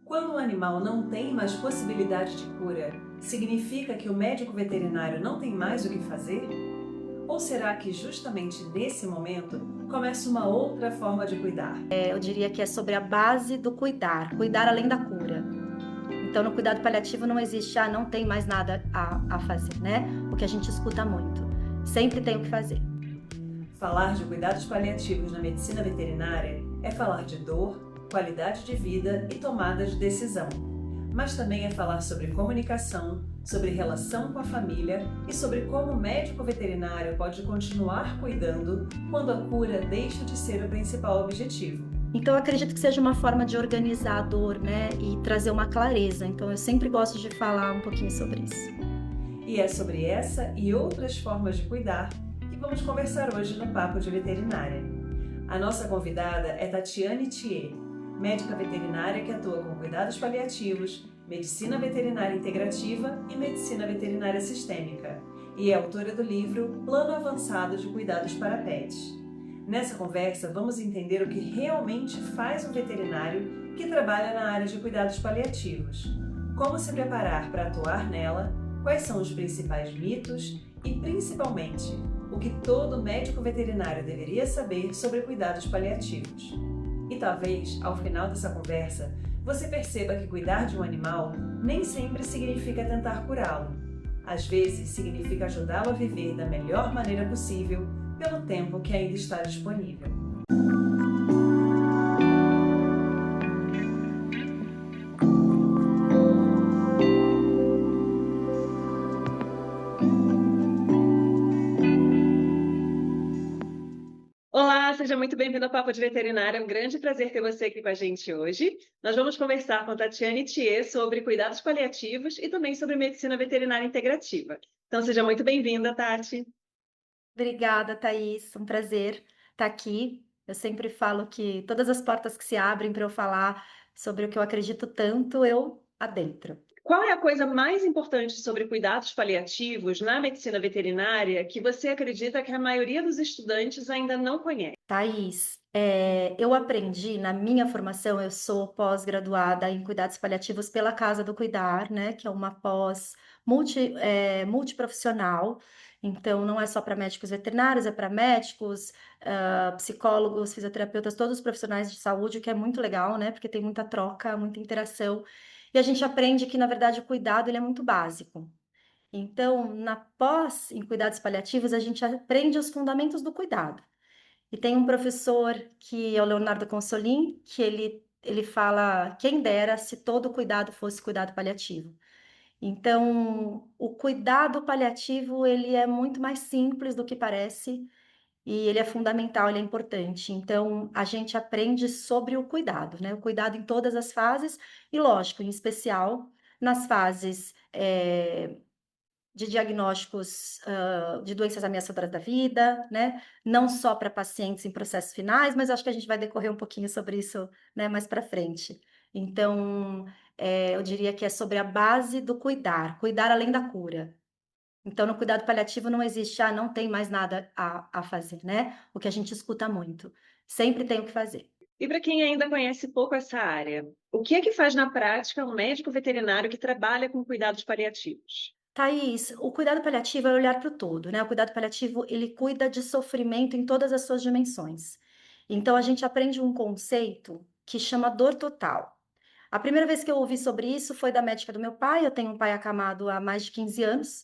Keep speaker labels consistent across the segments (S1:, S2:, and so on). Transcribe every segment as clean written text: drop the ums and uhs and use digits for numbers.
S1: Quando um animal não tem mais possibilidade de cura, significa que o médico veterinário não tem mais o que fazer? Ou será que justamente nesse momento começa uma outra forma de cuidar?
S2: Eu diria que é sobre a base do cuidar, cuidar além da cura. Então, no cuidado paliativo não existe, não tem mais nada a fazer, né? O que a gente escuta muito. Sempre tem o que fazer.
S1: Falar de cuidados paliativos na medicina veterinária é falar de dor, qualidade de vida e tomada de decisão. Mas também é falar sobre comunicação, sobre relação com a família e sobre como o médico veterinário pode continuar cuidando quando a cura deixa de ser o principal objetivo.
S2: Então, eu acredito que seja uma forma de organizar a dor, né? E trazer uma clareza. Então, eu sempre gosto de falar um pouquinho sobre isso.
S1: E é sobre essa e outras formas de cuidar que vamos conversar hoje no Papo de Veterinária. A nossa convidada é Tatiane Thier, médica veterinária que atua com cuidados paliativos, medicina veterinária integrativa e medicina veterinária sistêmica, e é autora do livro Plano Avançado de Cuidados para Pets. Nessa conversa, vamos entender o que realmente faz um veterinário que trabalha na área de cuidados paliativos, como se preparar para atuar nela, quais são os principais mitos e, principalmente, o que todo médico veterinário deveria saber sobre cuidados paliativos. E talvez, ao final dessa conversa, você perceba que cuidar de um animal nem sempre significa tentar curá-lo. Às vezes, significa ajudá-lo a viver da melhor maneira possível pelo tempo que ainda está disponível. Olá, seja muito bem-vindo ao Papo de Veterinária. É um grande prazer ter você aqui com a gente hoje. Nós vamos conversar com a Tatiane Thier sobre cuidados paliativos e também sobre medicina veterinária integrativa. Então, seja muito bem-vinda, Tati.
S2: Obrigada, Thaís. Um prazer estar aqui. Eu sempre falo que todas as portas que se abrem para eu falar sobre o que eu acredito tanto, eu adentro.
S1: Qual é a coisa mais importante sobre cuidados paliativos na medicina veterinária que você acredita que a maioria dos estudantes ainda não conhece?
S2: Thaís, eu aprendi na minha formação, eu sou pós-graduada em cuidados paliativos pela Casa do Cuidar, né, que é uma pós multiprofissional. Então, não é só para médicos veterinários, é para médicos, psicólogos, fisioterapeutas, todos os profissionais de saúde, o que é muito legal, né, porque tem muita troca, muita interação. E a gente aprende que, na verdade, o cuidado ele é muito básico. Então, na pós em cuidados paliativos, a gente aprende os fundamentos do cuidado. E tem um professor que é o Leonardo Consolin, que ele fala, quem dera se todo cuidado fosse cuidado paliativo. Então, o cuidado paliativo, ele é muito mais simples do que parece e ele é fundamental, ele é importante. Então, a gente aprende sobre o cuidado, né? O cuidado em todas as fases e, lógico, em especial nas fases de diagnósticos de doenças ameaçadoras da vida, né? Não só para pacientes em processos finais, mas acho que a gente vai decorrer um pouquinho sobre isso, né, mais para frente. Então, eu diria que é sobre a base do cuidar, cuidar além da cura. Então, no cuidado paliativo não existe, não tem mais nada a fazer, né? O que a gente escuta muito. Sempre tem o que fazer.
S1: E para quem ainda conhece pouco essa área, o que é que faz na prática um médico veterinário que trabalha com cuidados paliativos?
S2: Thaís, o cuidado paliativo é olhar para o todo, né? O cuidado paliativo, ele cuida de sofrimento em todas as suas dimensões. Então, a gente aprende um conceito que chama dor total. A primeira vez que eu ouvi sobre isso foi da médica do meu pai. Eu tenho um pai acamado há mais de 15 anos.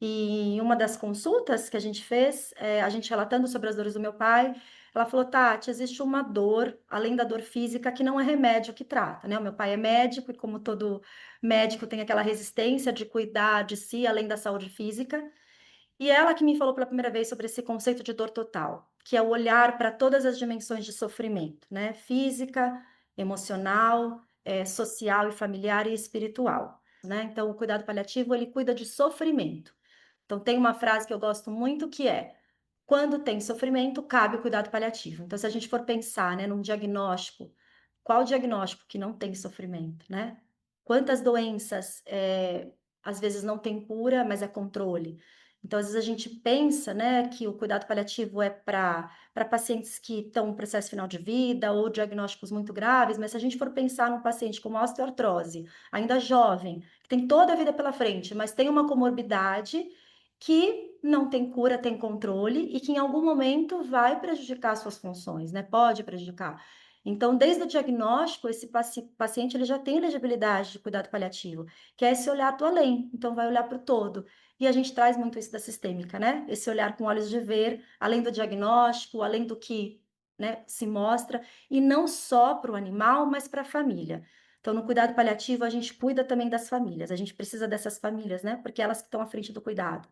S2: E em uma das consultas que a gente fez, a gente relatando sobre as dores do meu pai, ela falou: Tati, existe uma dor, além da dor física, que não é remédio que trata, né? O meu pai é médico e, como todo médico, tem aquela resistência de cuidar de si, além da saúde física. E ela que me falou pela primeira vez sobre esse conceito de dor total, que é o olhar para todas as dimensões de sofrimento, né? Física, emocional, social e familiar e espiritual, né? Então, o cuidado paliativo, ele cuida de sofrimento. Então, tem uma frase que eu gosto muito que é: quando tem sofrimento, cabe o cuidado paliativo. Então, se a gente for pensar, né, num diagnóstico, qual diagnóstico que não tem sofrimento, né? Quantas doenças, às vezes não tem cura, mas é controle. Então, às vezes a gente pensa, né, que o cuidado paliativo é para pacientes que estão no processo final de vida ou diagnósticos muito graves, mas se a gente for pensar num paciente com osteoartrose, ainda jovem, que tem toda a vida pela frente, mas tem uma comorbidade que não tem cura, tem controle e que em algum momento vai prejudicar suas funções, né? Pode prejudicar. Então, desde o diagnóstico, esse paciente ele já tem elegibilidade de cuidado paliativo, que é esse olhar do além. Então, vai olhar para o todo. E a gente traz muito isso da sistêmica, né? Esse olhar com olhos de ver, além do diagnóstico, além do que, né, se mostra, e não só para o animal, mas para a família. Então, no cuidado paliativo, a gente cuida também das famílias. A gente precisa dessas famílias, né? Porque elas que estão à frente do cuidado.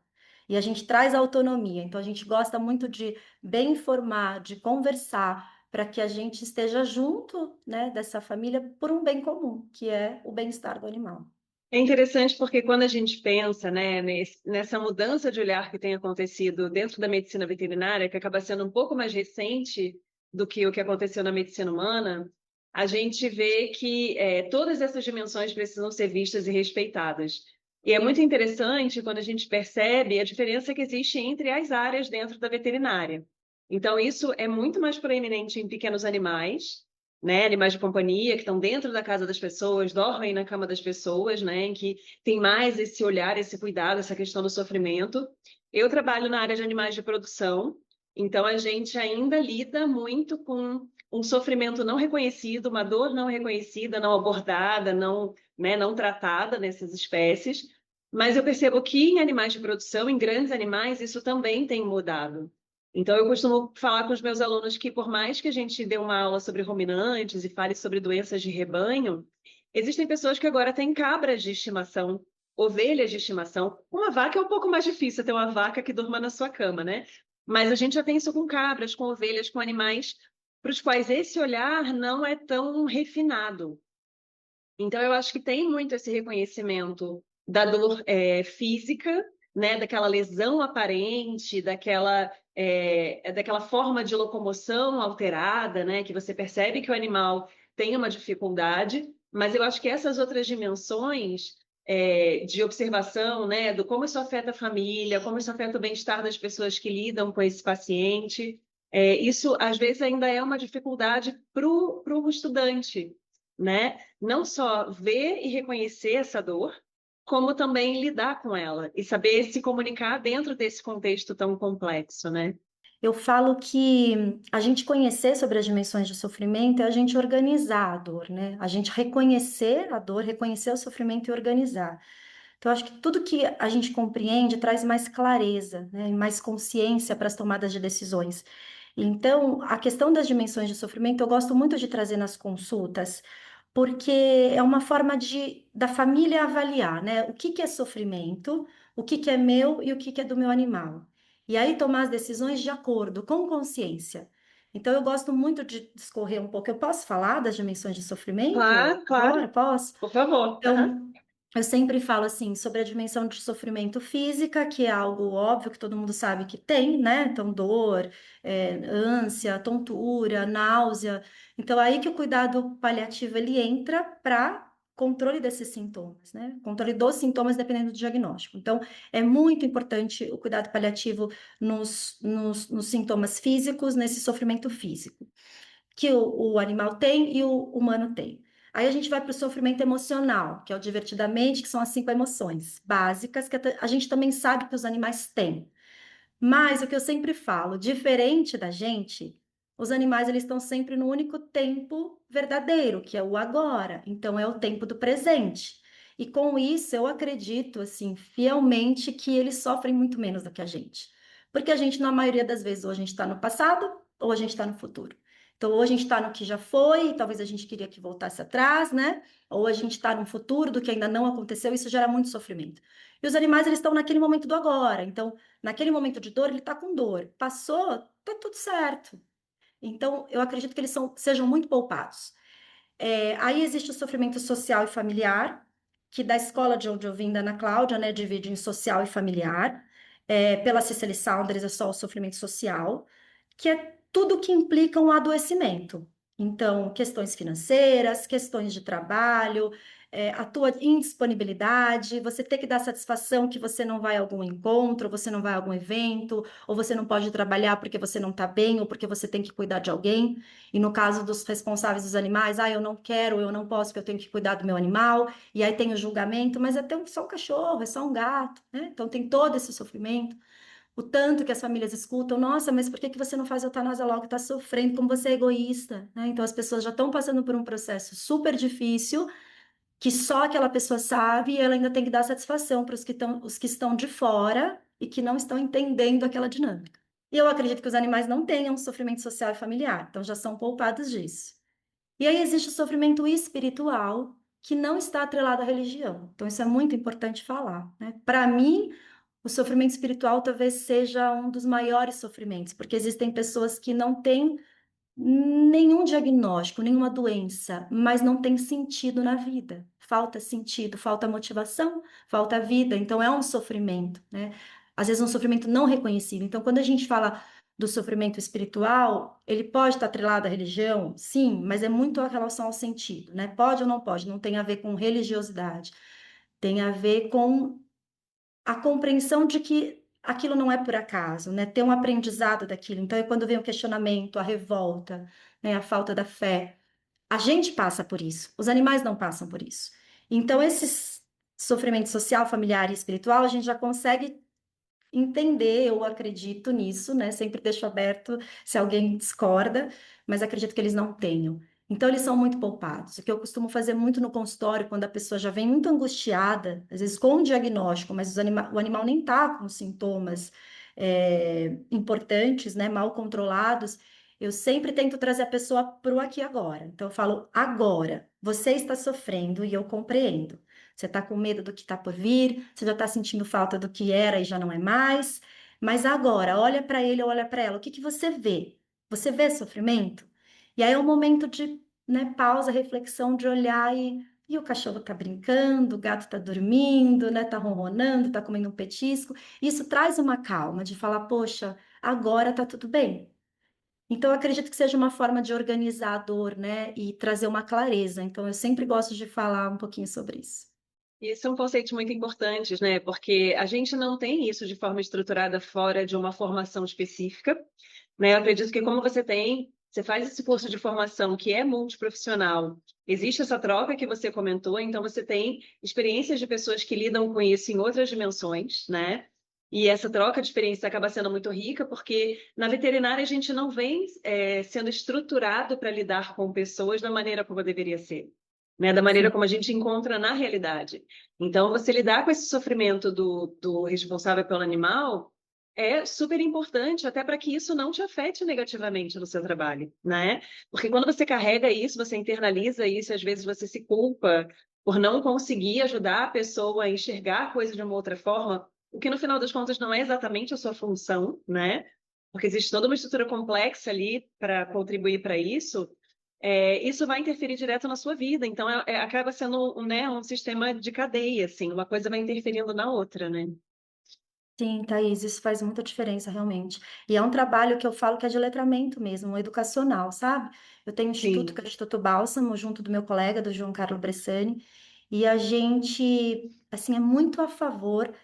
S2: E a gente traz a autonomia. Então, a gente gosta muito de bem informar, de conversar, para que a gente esteja junto, né, dessa família por um bem comum, que é o bem-estar do animal.
S1: É interessante porque quando a gente pensa, né, nessa mudança de olhar que tem acontecido dentro da medicina veterinária, que acaba sendo um pouco mais recente do que o que aconteceu na medicina humana, a gente vê que todas essas dimensões precisam ser vistas e respeitadas. E é muito interessante quando a gente percebe a diferença que existe entre as áreas dentro da veterinária. Então, isso é muito mais proeminente em pequenos animais, né, animais de companhia que estão dentro da casa das pessoas, dormem na cama das pessoas, né, em que tem mais esse olhar, esse cuidado, essa questão do sofrimento. Eu trabalho na área de animais de produção, então a gente ainda lida muito com um sofrimento não reconhecido, uma dor não reconhecida, não abordada, não, né, não tratada nessas espécies. Mas eu percebo que em animais de produção, em grandes animais, isso também tem mudado. Então, eu costumo falar com os meus alunos que, por mais que a gente dê uma aula sobre ruminantes e fale sobre doenças de rebanho, existem pessoas que agora têm cabras de estimação, ovelhas de estimação. Uma vaca é um pouco mais difícil ter uma vaca que durma na sua cama, né? Mas a gente já tem isso com cabras, com ovelhas, com animais para os quais esse olhar não é tão refinado. Então, eu acho que tem muito esse reconhecimento da dor física, né, daquela lesão aparente, daquela forma de locomoção alterada, né, que você percebe que o animal tem uma dificuldade, mas eu acho que essas outras dimensões de observação, né, do como isso afeta a família, como isso afeta o bem-estar das pessoas que lidam com esse paciente, isso às vezes ainda é uma dificuldade para o estudante, né? Não só ver e reconhecer essa dor, como também lidar com ela e saber se comunicar dentro desse contexto tão complexo, né?
S2: Eu falo que a gente conhecer sobre as dimensões de sofrimento é a gente organizar a dor, né? A gente reconhecer a dor, reconhecer o sofrimento e organizar. Então, eu acho que tudo que a gente compreende traz mais clareza, né? E mais consciência para as tomadas de decisões. Então, a questão das dimensões de sofrimento eu gosto muito de trazer nas consultas, porque é uma forma da família avaliar, né? O que que é sofrimento, o que que é meu e o que que é do meu animal. E aí tomar as decisões de acordo, com consciência. Então, eu gosto muito de discorrer um pouco. Eu posso falar das dimensões de sofrimento
S1: Claro,
S2: agora?
S1: claro,
S2: Posso?
S1: por favor. Aham.
S2: Então, eu sempre falo assim sobre a dimensão de sofrimento física, que é algo óbvio que todo mundo sabe que tem, né? Então, dor, ânsia, tontura, náusea. Então, aí que o cuidado paliativo ele entra para controle desses sintomas, né? Controle dos sintomas dependendo do diagnóstico. Então, é muito importante o cuidado paliativo nos sintomas físicos, nesse sofrimento físico que o animal tem e o humano tem. Aí a gente vai para o sofrimento emocional, que é o divertidamente, que são as 5 emoções básicas que a gente também sabe que os animais têm. Mas o que eu sempre falo, diferente da gente, os animais eles estão sempre no único tempo verdadeiro, que é o agora. Então é o tempo do presente. E com isso eu acredito assim fielmente que eles sofrem muito menos do que a gente. Porque a gente, na maioria das vezes, ou a gente está no passado, ou a gente está no futuro. Então, ou a gente está no que já foi, e talvez a gente queria que voltasse atrás, né? Ou a gente está no futuro do que ainda não aconteceu, isso gera muito sofrimento. E os animais, eles estão naquele momento do agora. Então, naquele momento de dor, ele está com dor. Passou, tá tudo certo. Então, eu acredito que eles sejam muito poupados. Aí existe o sofrimento social e familiar, que da escola de onde eu vim, da Ana Cláudia, né, divide em social e familiar. Pela Cicely Saunders é só o sofrimento social, que é tudo que implica um adoecimento. Então, questões financeiras, questões de trabalho, a tua indisponibilidade, você ter que dar satisfação que você não vai a algum encontro, você não vai a algum evento, ou você não pode trabalhar porque você não está bem, ou porque você tem que cuidar de alguém. E no caso dos responsáveis dos animais, eu não quero, eu não posso, porque eu tenho que cuidar do meu animal, e aí tem o julgamento, mas só um cachorro, é só um gato, né? Então tem todo esse sofrimento. O tanto que as famílias escutam, nossa, mas por que que você não faz eutanásia logo? Está sofrendo, como você é egoísta, né? Então as pessoas já estão passando por um processo super difícil, que só aquela pessoa sabe, e ela ainda tem que dar satisfação para os que estão de fora e que não estão entendendo aquela dinâmica. E eu acredito que os animais não tenham sofrimento social e familiar, então já são poupados disso. E aí existe o sofrimento espiritual, que não está atrelado à religião. Então, isso é muito importante falar, né? Para mim, o sofrimento espiritual talvez seja um dos maiores sofrimentos, porque existem pessoas que não têm nenhum diagnóstico, nenhuma doença, mas não tem sentido na vida. Falta sentido, falta motivação, falta vida. Então é um sofrimento, né? Às vezes um sofrimento não reconhecido. Então, quando a gente fala do sofrimento espiritual, ele pode estar atrelado à religião, sim, mas é muito a relação ao sentido, né? Pode ou não pode, não tem a ver com religiosidade, tem a ver com a compreensão de que aquilo não é por acaso, né? Ter um aprendizado daquilo. Então, é quando vem o questionamento, a revolta, né? A falta da fé. A gente passa por isso, os animais não passam por isso. Então, esse sofrimento social, familiar e espiritual, a gente já consegue entender, eu acredito nisso, né? Sempre deixo aberto se alguém discorda, mas acredito que eles não tenham. Então, eles são muito poupados. O que eu costumo fazer muito no consultório, quando a pessoa já vem muito angustiada, às vezes com um diagnóstico, mas o animal nem está com sintomas importantes, né? Mal controlados, eu sempre tento trazer a pessoa para o aqui e agora. Então, eu falo, agora, você está sofrendo e eu compreendo. Você está com medo do que está por vir, você já está sentindo falta do que era e já não é mais. Mas agora, olha para ele, olha para ela, o que que você vê? Você vê sofrimento? E aí é um momento de, né, pausa, reflexão, de olhar e o cachorro está brincando, o gato está dormindo, né, tá ronronando, está comendo um petisco. Isso traz uma calma de falar, poxa, agora está tudo bem. Então, eu acredito que seja uma forma de organizar a dor, né, e trazer uma clareza. Então, eu sempre gosto de falar um pouquinho sobre isso.
S1: E são conceitos muito importantes, né? Porque a gente não tem isso de forma estruturada fora de uma formação específica, né? Eu acredito que como você tem, você faz esse curso de formação que é multiprofissional, existe essa troca que você comentou, então você tem experiências de pessoas que lidam com isso em outras dimensões, né? E essa troca de experiência acaba sendo muito rica, porque na veterinária a gente não vem sendo estruturado para lidar com pessoas da maneira como deveria ser, né? Da maneira
S2: Sim.
S1: como a gente encontra na realidade. Então, você lidar com esse sofrimento do responsável pelo animal é super importante, até para que isso não te afete negativamente no seu trabalho, né? Porque quando você carrega isso, você internaliza isso, às vezes você se culpa por não conseguir ajudar a pessoa a enxergar a coisa de uma outra forma, o que no final das contas não é exatamente a sua função, né? Porque existe toda uma estrutura complexa ali para contribuir para isso. Isso vai interferir direto na sua vida. Então, acaba sendo, né, um sistema de cadeia, assim, uma coisa vai interferindo na outra, né?
S2: Sim, Thaís, isso faz muita diferença, realmente. E é um trabalho que eu falo que é de letramento mesmo, educacional, sabe? Eu tenho um instituto, que
S1: Sim.
S2: é o Instituto Bálsamo, junto do meu colega, do João Carlos Bressani, e a gente, assim, é muito a favor,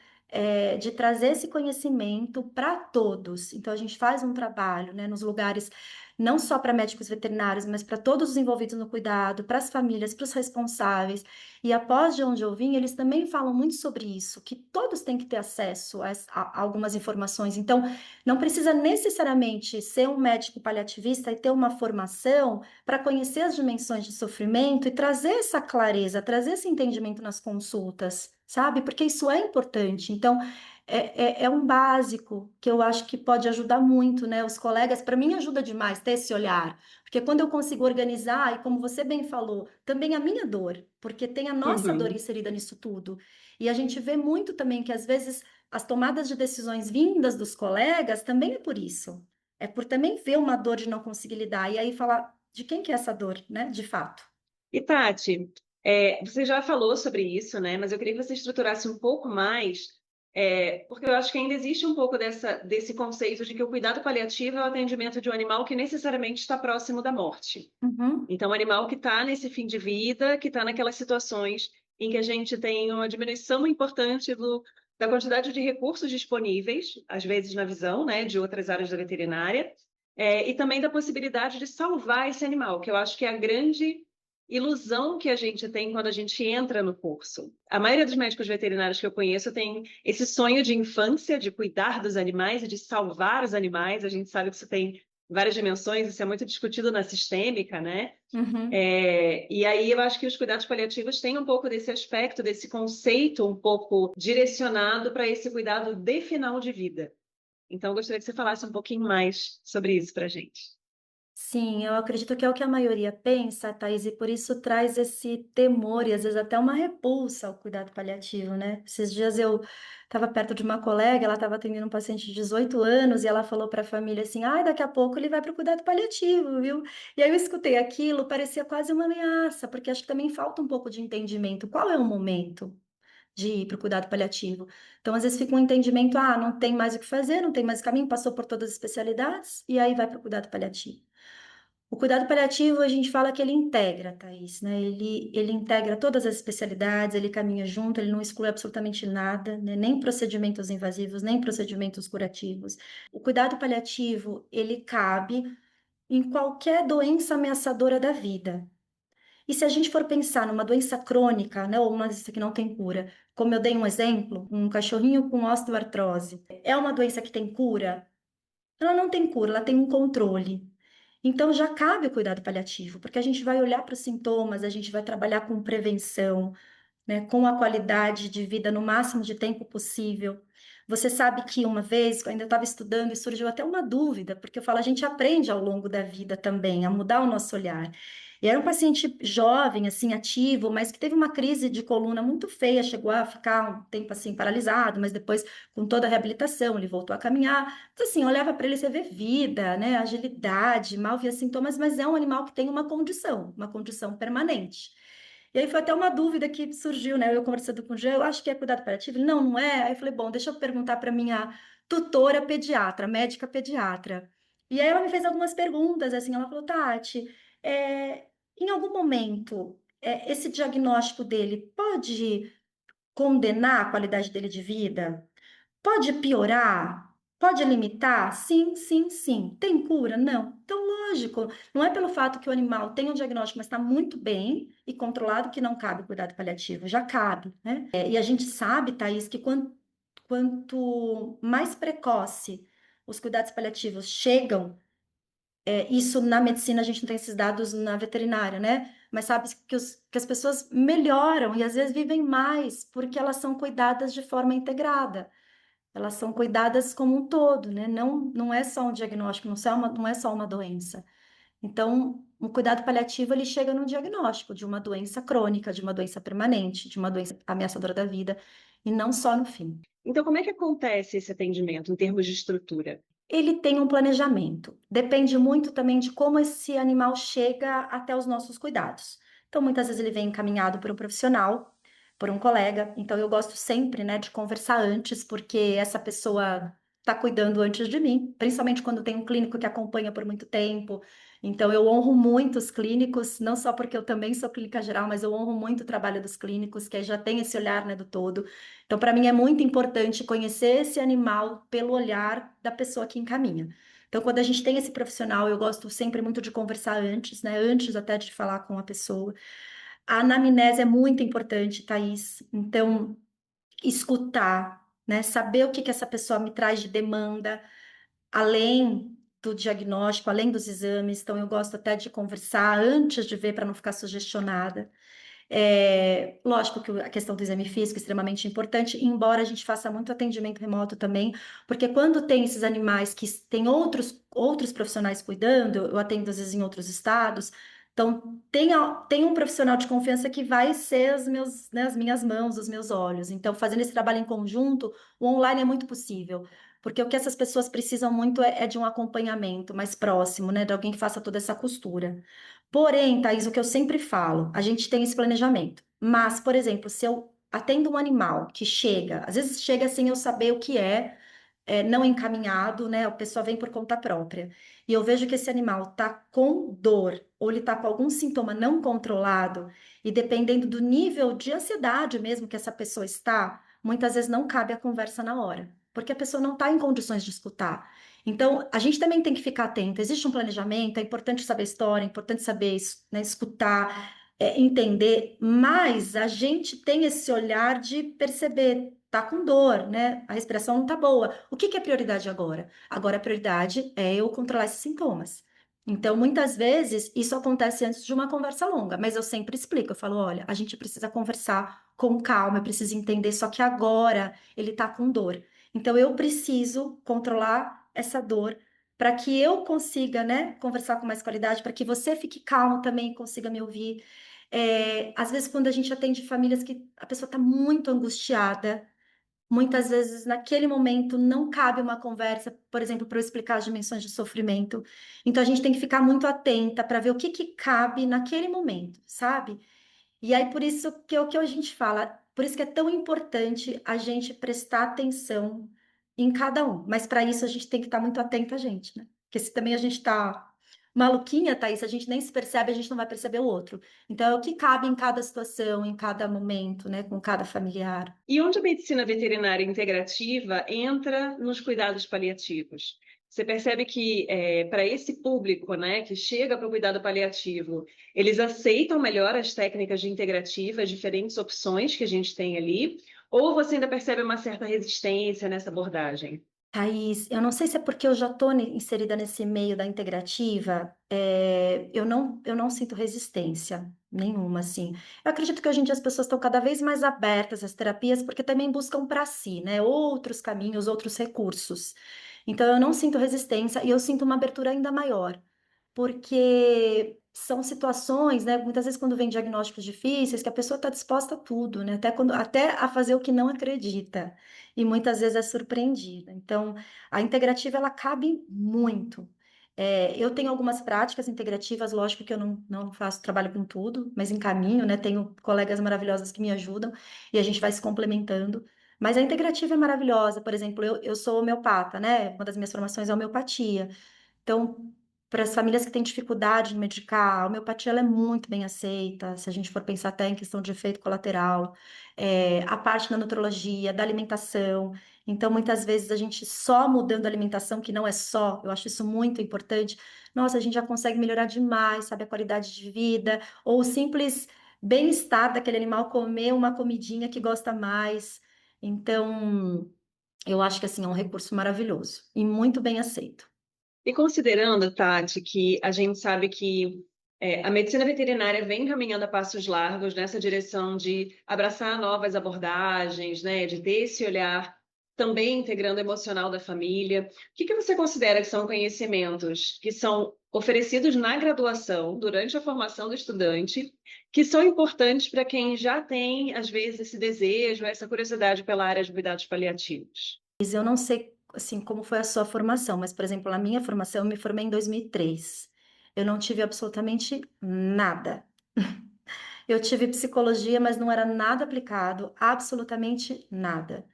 S2: de trazer esse conhecimento para todos. Então, a gente faz um trabalho, né, nos lugares, não só para médicos veterinários, mas para todos os envolvidos no cuidado, para as famílias, para os responsáveis. E após de onde eu vim, eles também falam muito sobre isso, que todos têm que ter acesso a algumas informações. Então, não precisa necessariamente ser um médico paliativista e ter uma formação para conhecer as dimensões de sofrimento e trazer essa clareza, trazer esse entendimento nas consultas, sabe? Porque isso é importante. Então, é um básico que eu acho que pode ajudar muito, né? Os colegas, para mim, ajuda demais ter esse olhar. Porque quando eu consigo organizar, e como você bem falou, também a minha dor, porque tem a nossa dor
S1: Uhum.
S2: inserida nisso tudo. E a gente vê muito também que às vezes as tomadas de decisões vindas dos colegas também é por isso. É por também ver uma dor de não conseguir lidar e aí falar de quem que é essa dor, né? De fato.
S1: E Tati, você já falou sobre isso, né? Mas eu queria que você estruturasse um pouco mais Porque eu acho que ainda existe um pouco desse conceito de que o cuidado paliativo é o atendimento de um animal que necessariamente está próximo da morte.
S2: Uhum,
S1: Então, o animal que está nesse fim de vida, que está naquelas situações em que a gente tem uma diminuição importante da quantidade de recursos disponíveis, às vezes na visão, né, de outras áreas da veterinária, e também da possibilidade de salvar esse animal, que eu acho que é a grande ilusão que a gente tem quando a gente entra no curso. A maioria dos médicos veterinários que eu conheço tem esse sonho de infância, de cuidar dos animais e de salvar os animais. A gente sabe que isso tem várias dimensões, isso é muito discutido na sistêmica, né?
S2: uhum.
S1: E aí eu acho que os cuidados paliativos têm um pouco desse aspecto, desse conceito um pouco direcionado para esse cuidado de final de vida. Então, eu gostaria que você falasse um pouquinho mais sobre isso para a gente.
S2: Sim, eu acredito que é o que a maioria pensa, Thaís, e por isso traz esse temor e às vezes até uma repulsa ao cuidado paliativo, né? Esses dias eu estava perto de uma colega, ela estava atendendo um paciente de 18 anos e ela falou para a família assim: ai, daqui a pouco ele vai para o cuidado paliativo, viu? E aí eu escutei aquilo, parecia quase uma ameaça, porque acho que também falta um pouco de entendimento. Qual é o momento de ir para o cuidado paliativo? Então, às vezes fica um entendimento: ah, não tem mais o que fazer, não tem mais caminho, passou por todas as especialidades, e aí vai para o cuidado paliativo. O cuidado paliativo, a gente fala que ele integra, Thaís, né? Ele integra todas as especialidades, ele caminha junto, ele não exclui absolutamente nada, né? Nem procedimentos invasivos, nem procedimentos curativos. O cuidado paliativo, ele cabe em qualquer doença ameaçadora da vida. E se a gente for pensar numa doença crônica, né, ou uma doença que não tem cura, como eu dei um exemplo, um cachorrinho com osteoartrose, é uma doença que tem cura? Ela não tem cura, ela tem um controle. Então já cabe o cuidado paliativo, porque a gente vai olhar para os sintomas, a gente vai trabalhar com prevenção, né, com a qualidade de vida no máximo de tempo possível. Você sabe que uma vez, quando eu estava estudando, e surgiu até uma dúvida, porque eu falo, a gente aprende ao longo da vida também a mudar o nosso olhar. E era um paciente jovem, assim, ativo, mas que teve uma crise de coluna muito feia, chegou a ficar um tempo assim paralisado, mas depois, com toda a reabilitação, ele voltou a caminhar. Então, assim, olhava para ele, você vê vida, né, agilidade, mal via sintomas, mas é um animal que tem uma condição permanente. E aí foi até uma dúvida que surgiu, né? Eu conversando com o Jean, eu acho que é cuidado paliativo. Ele, não, não é. Aí eu falei, bom, deixa eu perguntar para minha tutora pediatra, médica pediatra. E aí ela me fez algumas perguntas, assim, ela falou, Tati, em algum momento, esse diagnóstico dele pode condenar a qualidade dele de vida? Pode piorar? Pode limitar? Sim, sim, sim. Tem cura? Não. Então, lógico, não é pelo fato que o animal tem um diagnóstico, mas está muito bem e controlado que não cabe cuidado paliativo. Já cabe, né? E a gente sabe, Thaís, que quanto mais precoce os cuidados paliativos chegam, isso na medicina a gente não tem esses dados na veterinária, né? Mas sabe que as pessoas melhoram e às vezes vivem mais porque elas são cuidadas de forma integrada. Elas são cuidadas como um todo, né? Não, não é só um diagnóstico, não é só uma doença. Então, o cuidado paliativo, ele chega no diagnóstico de uma doença crônica, de uma doença permanente, de uma doença ameaçadora da vida, e não só no fim.
S1: Então, como é que acontece esse atendimento em termos de estrutura?
S2: Ele tem um planejamento. Depende muito também de como esse animal chega até os nossos cuidados. Então, muitas vezes ele vem encaminhado por um profissional, por um colega. Então, eu gosto sempre, né, de conversar antes, porque essa pessoa está cuidando antes de mim, principalmente quando tem um clínico que acompanha por muito tempo. Então, eu honro muito os clínicos, não só porque eu também sou clínica geral, mas eu honro muito o trabalho dos clínicos, que aí já tem esse olhar, né, do todo. Então, para mim é muito importante conhecer esse animal pelo olhar da pessoa que encaminha. Então, quando a gente tem esse profissional, eu gosto sempre muito de conversar antes, né? Antes até de falar com a pessoa. A anamnese é muito importante, Thaís. Então, escutar, né? Saber o que que essa pessoa me traz de demanda, além do diagnóstico, além dos exames. Então, eu gosto até de conversar antes de ver para não ficar sugestionada. Lógico que a questão do exame físico é extremamente importante, embora a gente faça muito atendimento remoto também, porque quando tem esses animais que tem outros profissionais cuidando, eu atendo às vezes em outros estados, então tem um profissional de confiança que vai ser né, as minhas mãos, os meus olhos. Então, fazendo esse trabalho em conjunto, o online é muito possível. Porque o que essas pessoas precisam muito é de um acompanhamento mais próximo, né? De alguém que faça toda essa costura. Porém, Thaís, o que eu sempre falo, a gente tem esse planejamento. Mas, por exemplo, se eu atendo um animal que chega, às vezes chega sem eu saber o que não encaminhado, né? A pessoa vem por conta própria. E eu vejo que esse animal tá com dor, ou ele tá com algum sintoma não controlado, e dependendo do nível de ansiedade mesmo que essa pessoa está, muitas vezes não cabe a conversa na hora, porque a pessoa não está em condições de escutar. Então, a gente também tem que ficar atento. Existe um planejamento, é importante saber a história, é importante saber, né, escutar, entender, mas a gente tem esse olhar de perceber, tá com dor, né? A respiração não tá boa. O que que é prioridade agora? Agora a prioridade é eu controlar esses sintomas. Então, muitas vezes, isso acontece antes de uma conversa longa, mas eu sempre explico, eu falo, olha, a gente precisa conversar com calma, eu preciso entender, só que agora ele tá com dor. Então, eu preciso controlar essa dor para que eu consiga, né, conversar com mais qualidade, para que você fique calmo também e consiga me ouvir. Às vezes, quando a gente atende famílias que a pessoa está muito angustiada, muitas vezes naquele momento não cabe uma conversa, por exemplo, para eu explicar as dimensões de sofrimento. Então, a gente tem que ficar muito atenta para ver o que que cabe naquele momento, sabe? E aí, por isso que é o que a gente fala, por isso que é tão importante a gente prestar atenção em cada um. Mas para isso a gente tem que estar muito atento a gente, né? Porque se também a gente está maluquinha, Thaís, a gente nem se percebe, a gente não vai perceber o outro. Então, é o que cabe em cada situação, em cada momento, né? Com cada familiar.
S1: E onde a medicina veterinária integrativa entra nos cuidados paliativos? Você percebe que para esse público, né, que chega para o cuidado paliativo, eles aceitam melhor as técnicas de integrativa, as diferentes opções que a gente tem ali, ou você ainda percebe uma certa resistência nessa abordagem?
S2: Thaís, eu não sei se é porque eu já estou inserida nesse meio da integrativa, eu não sinto resistência nenhuma, assim. Eu acredito que hoje em dia as pessoas estão cada vez mais abertas às terapias, porque também buscam para si, né, outros caminhos, outros recursos. Então, eu não sinto resistência e eu sinto uma abertura ainda maior, porque são situações, né, muitas vezes quando vem diagnósticos difíceis, que a pessoa está disposta a tudo, né, até a fazer o que não acredita e muitas vezes é surpreendida. Então, a integrativa ela cabe muito. Eu tenho algumas práticas integrativas, lógico que eu não faço trabalho com tudo, mas encaminho, né? Tenho colegas maravilhosas que me ajudam e a gente vai se complementando. Mas a integrativa é maravilhosa. Por exemplo, eu sou homeopata, né? Uma das minhas formações é homeopatia. Então, para as famílias que têm dificuldade de medicar, a homeopatia ela é muito bem aceita, se a gente for pensar até em questão de efeito colateral, a parte da nutrologia, da alimentação. Então, muitas vezes a gente só mudando a alimentação, que não é só, eu acho isso muito importante, nossa, a gente já consegue melhorar demais, sabe, a qualidade de vida, ou o simples bem-estar daquele animal comer uma comidinha que gosta mais. Então, eu acho que assim é um recurso maravilhoso e muito bem aceito.
S1: E considerando, Tati, que a gente sabe que a medicina veterinária vem caminhando a passos largos nessa direção de abraçar novas abordagens, né, de ter esse olhar também integrando o emocional da família, o que que você considera que são conhecimentos que são oferecidos na graduação, durante a formação do estudante, que são importantes para quem já tem, às vezes, esse desejo, essa curiosidade pela área de cuidados paliativos?
S2: Mas eu não sei, assim, como foi a sua formação, mas, por exemplo, a minha formação, eu me formei em 2003. Eu não tive absolutamente nada. Eu tive psicologia, mas não era nada aplicado, absolutamente nada.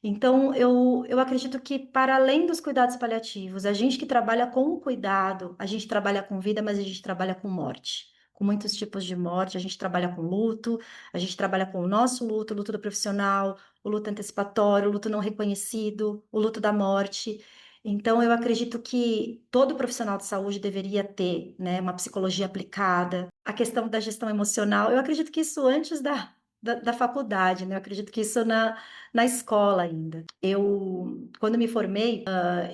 S2: Então, eu acredito que, para além dos cuidados paliativos, a gente que trabalha com o cuidado, a gente trabalha com vida, mas a gente trabalha com morte, com muitos tipos de morte. A gente trabalha com luto, a gente trabalha com o nosso luto, o luto do profissional, o luto antecipatório, o luto não reconhecido, o luto da morte. Então, eu acredito que todo profissional de saúde deveria ter, né, uma psicologia aplicada, a questão da gestão emocional. Eu acredito que isso antes da faculdade, né? Eu acredito que isso na escola ainda. Quando me formei,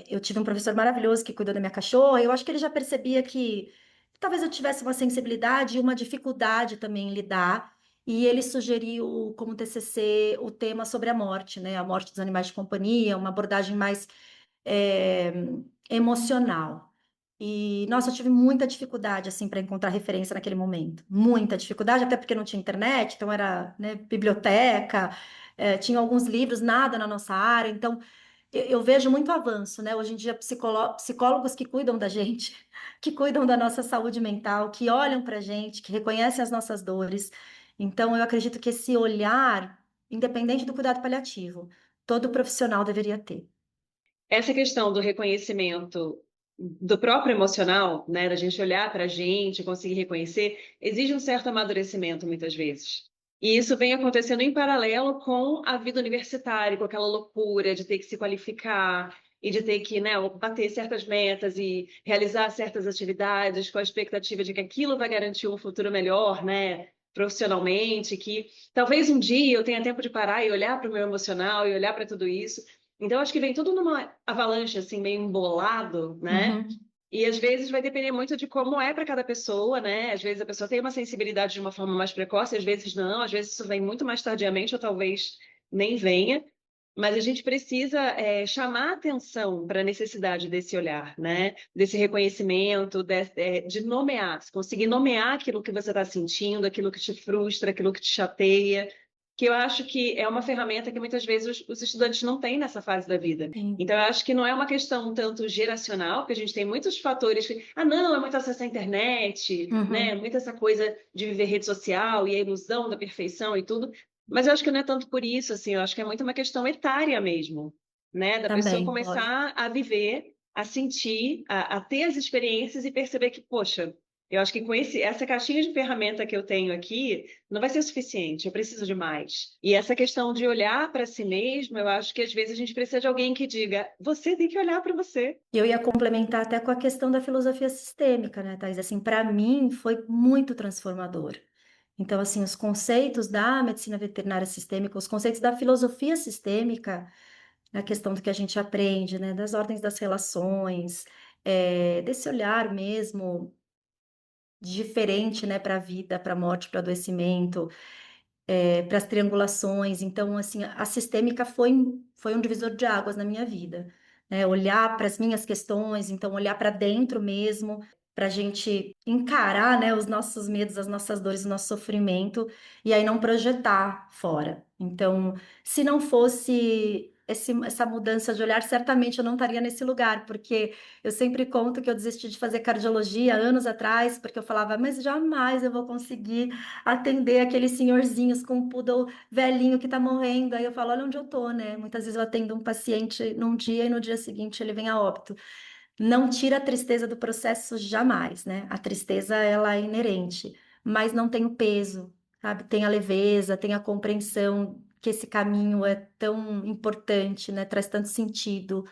S2: eu tive um professor maravilhoso que cuidou da minha cachorra. Eu acho que ele já percebia que talvez eu tivesse uma sensibilidade e uma dificuldade também em lidar. E ele sugeriu como TCC o tema sobre a morte, né? A morte dos animais de companhia, uma abordagem mais é, emocional. E, nossa, eu tive muita dificuldade, assim, para encontrar referência naquele momento. Muita dificuldade, até porque não tinha internet, então era, né, biblioteca, tinha alguns livros, nada na nossa área. Então, eu vejo muito avanço, né? Hoje em dia, psicólogos que cuidam da gente, que cuidam da nossa saúde mental, que olham para a gente, que reconhecem as nossas dores. Então, eu acredito que esse olhar independente do cuidado paliativo, todo profissional deveria ter.
S1: Essa questão do reconhecimento do próprio emocional, né, da gente olhar para a gente, conseguir reconhecer, exige um certo amadurecimento muitas vezes. E isso vem acontecendo em paralelo com a vida universitária, com aquela loucura de ter que se qualificar e de ter que, né, bater certas metas e realizar certas atividades com a expectativa de que aquilo vai garantir um futuro melhor, né, profissionalmente, que talvez um dia eu tenha tempo de parar e olhar para o meu emocional e olhar para tudo isso. Então, acho que vem tudo numa avalanche, assim, meio embolado, né?
S2: Uhum.
S1: E às vezes vai depender muito de como é para cada pessoa, né? Às vezes a pessoa tem uma sensibilidade de uma forma mais precoce, às vezes não, às vezes isso vem muito mais tardiamente, ou talvez nem venha. Mas a gente precisa chamar atenção para a necessidade desse olhar, né? Desse reconhecimento, de nomear, conseguir nomear aquilo que você está sentindo, aquilo que te frustra, aquilo que te chateia, que eu acho que é uma ferramenta que muitas vezes os estudantes não têm nessa fase da vida.
S2: Sim.
S1: Então, eu acho que não é uma questão tanto geracional, porque a gente tem muitos fatores que, não, é muito acesso à internet, né?
S2: Uhum.
S1: Muito essa coisa de viver rede social e a ilusão da perfeição e tudo. Mas eu acho que não é tanto por isso, assim, eu acho que é muito uma questão etária mesmo, né? Da pessoa
S2: Também, lógico.
S1: começar a viver, a sentir, a ter as experiências e perceber que, poxa, eu acho que com essa caixinha de ferramenta que eu tenho aqui, não vai ser suficiente, eu preciso de mais. E essa questão de olhar para si mesmo, eu acho que às vezes a gente precisa de alguém que diga, você tem que olhar para você.
S2: E eu ia complementar até com a questão da filosofia sistêmica, né, Thais? Assim, para mim foi muito transformador. Então, assim, os conceitos da medicina veterinária sistêmica, os conceitos da filosofia sistêmica, na questão do que a gente aprende, né, das ordens das relações, desse olhar mesmo diferente, né, para a vida, para a morte, para o adoecimento, para as triangulações. Então, assim, a sistêmica foi um divisor de águas na minha vida, né? Olhar para as minhas questões, então olhar para dentro mesmo, para a gente encarar, né, os nossos medos, as nossas dores, o nosso sofrimento, e aí não projetar fora. Então, se não fosse essa mudança de olhar, certamente eu não estaria nesse lugar, porque eu sempre conto que eu desisti de fazer cardiologia anos atrás, porque eu falava, mas jamais eu vou conseguir atender aqueles senhorzinhos com um poodle velhinho que tá morrendo. Aí eu falo, olha onde eu tô, né? Muitas vezes eu atendo um paciente num dia e no dia seguinte ele vem a óbito. Não tira a tristeza do processo jamais, né? A tristeza, ela é inerente, mas não tem o peso, sabe? Tem a leveza, tem a compreensão que esse caminho é tão importante, né? Traz tanto sentido,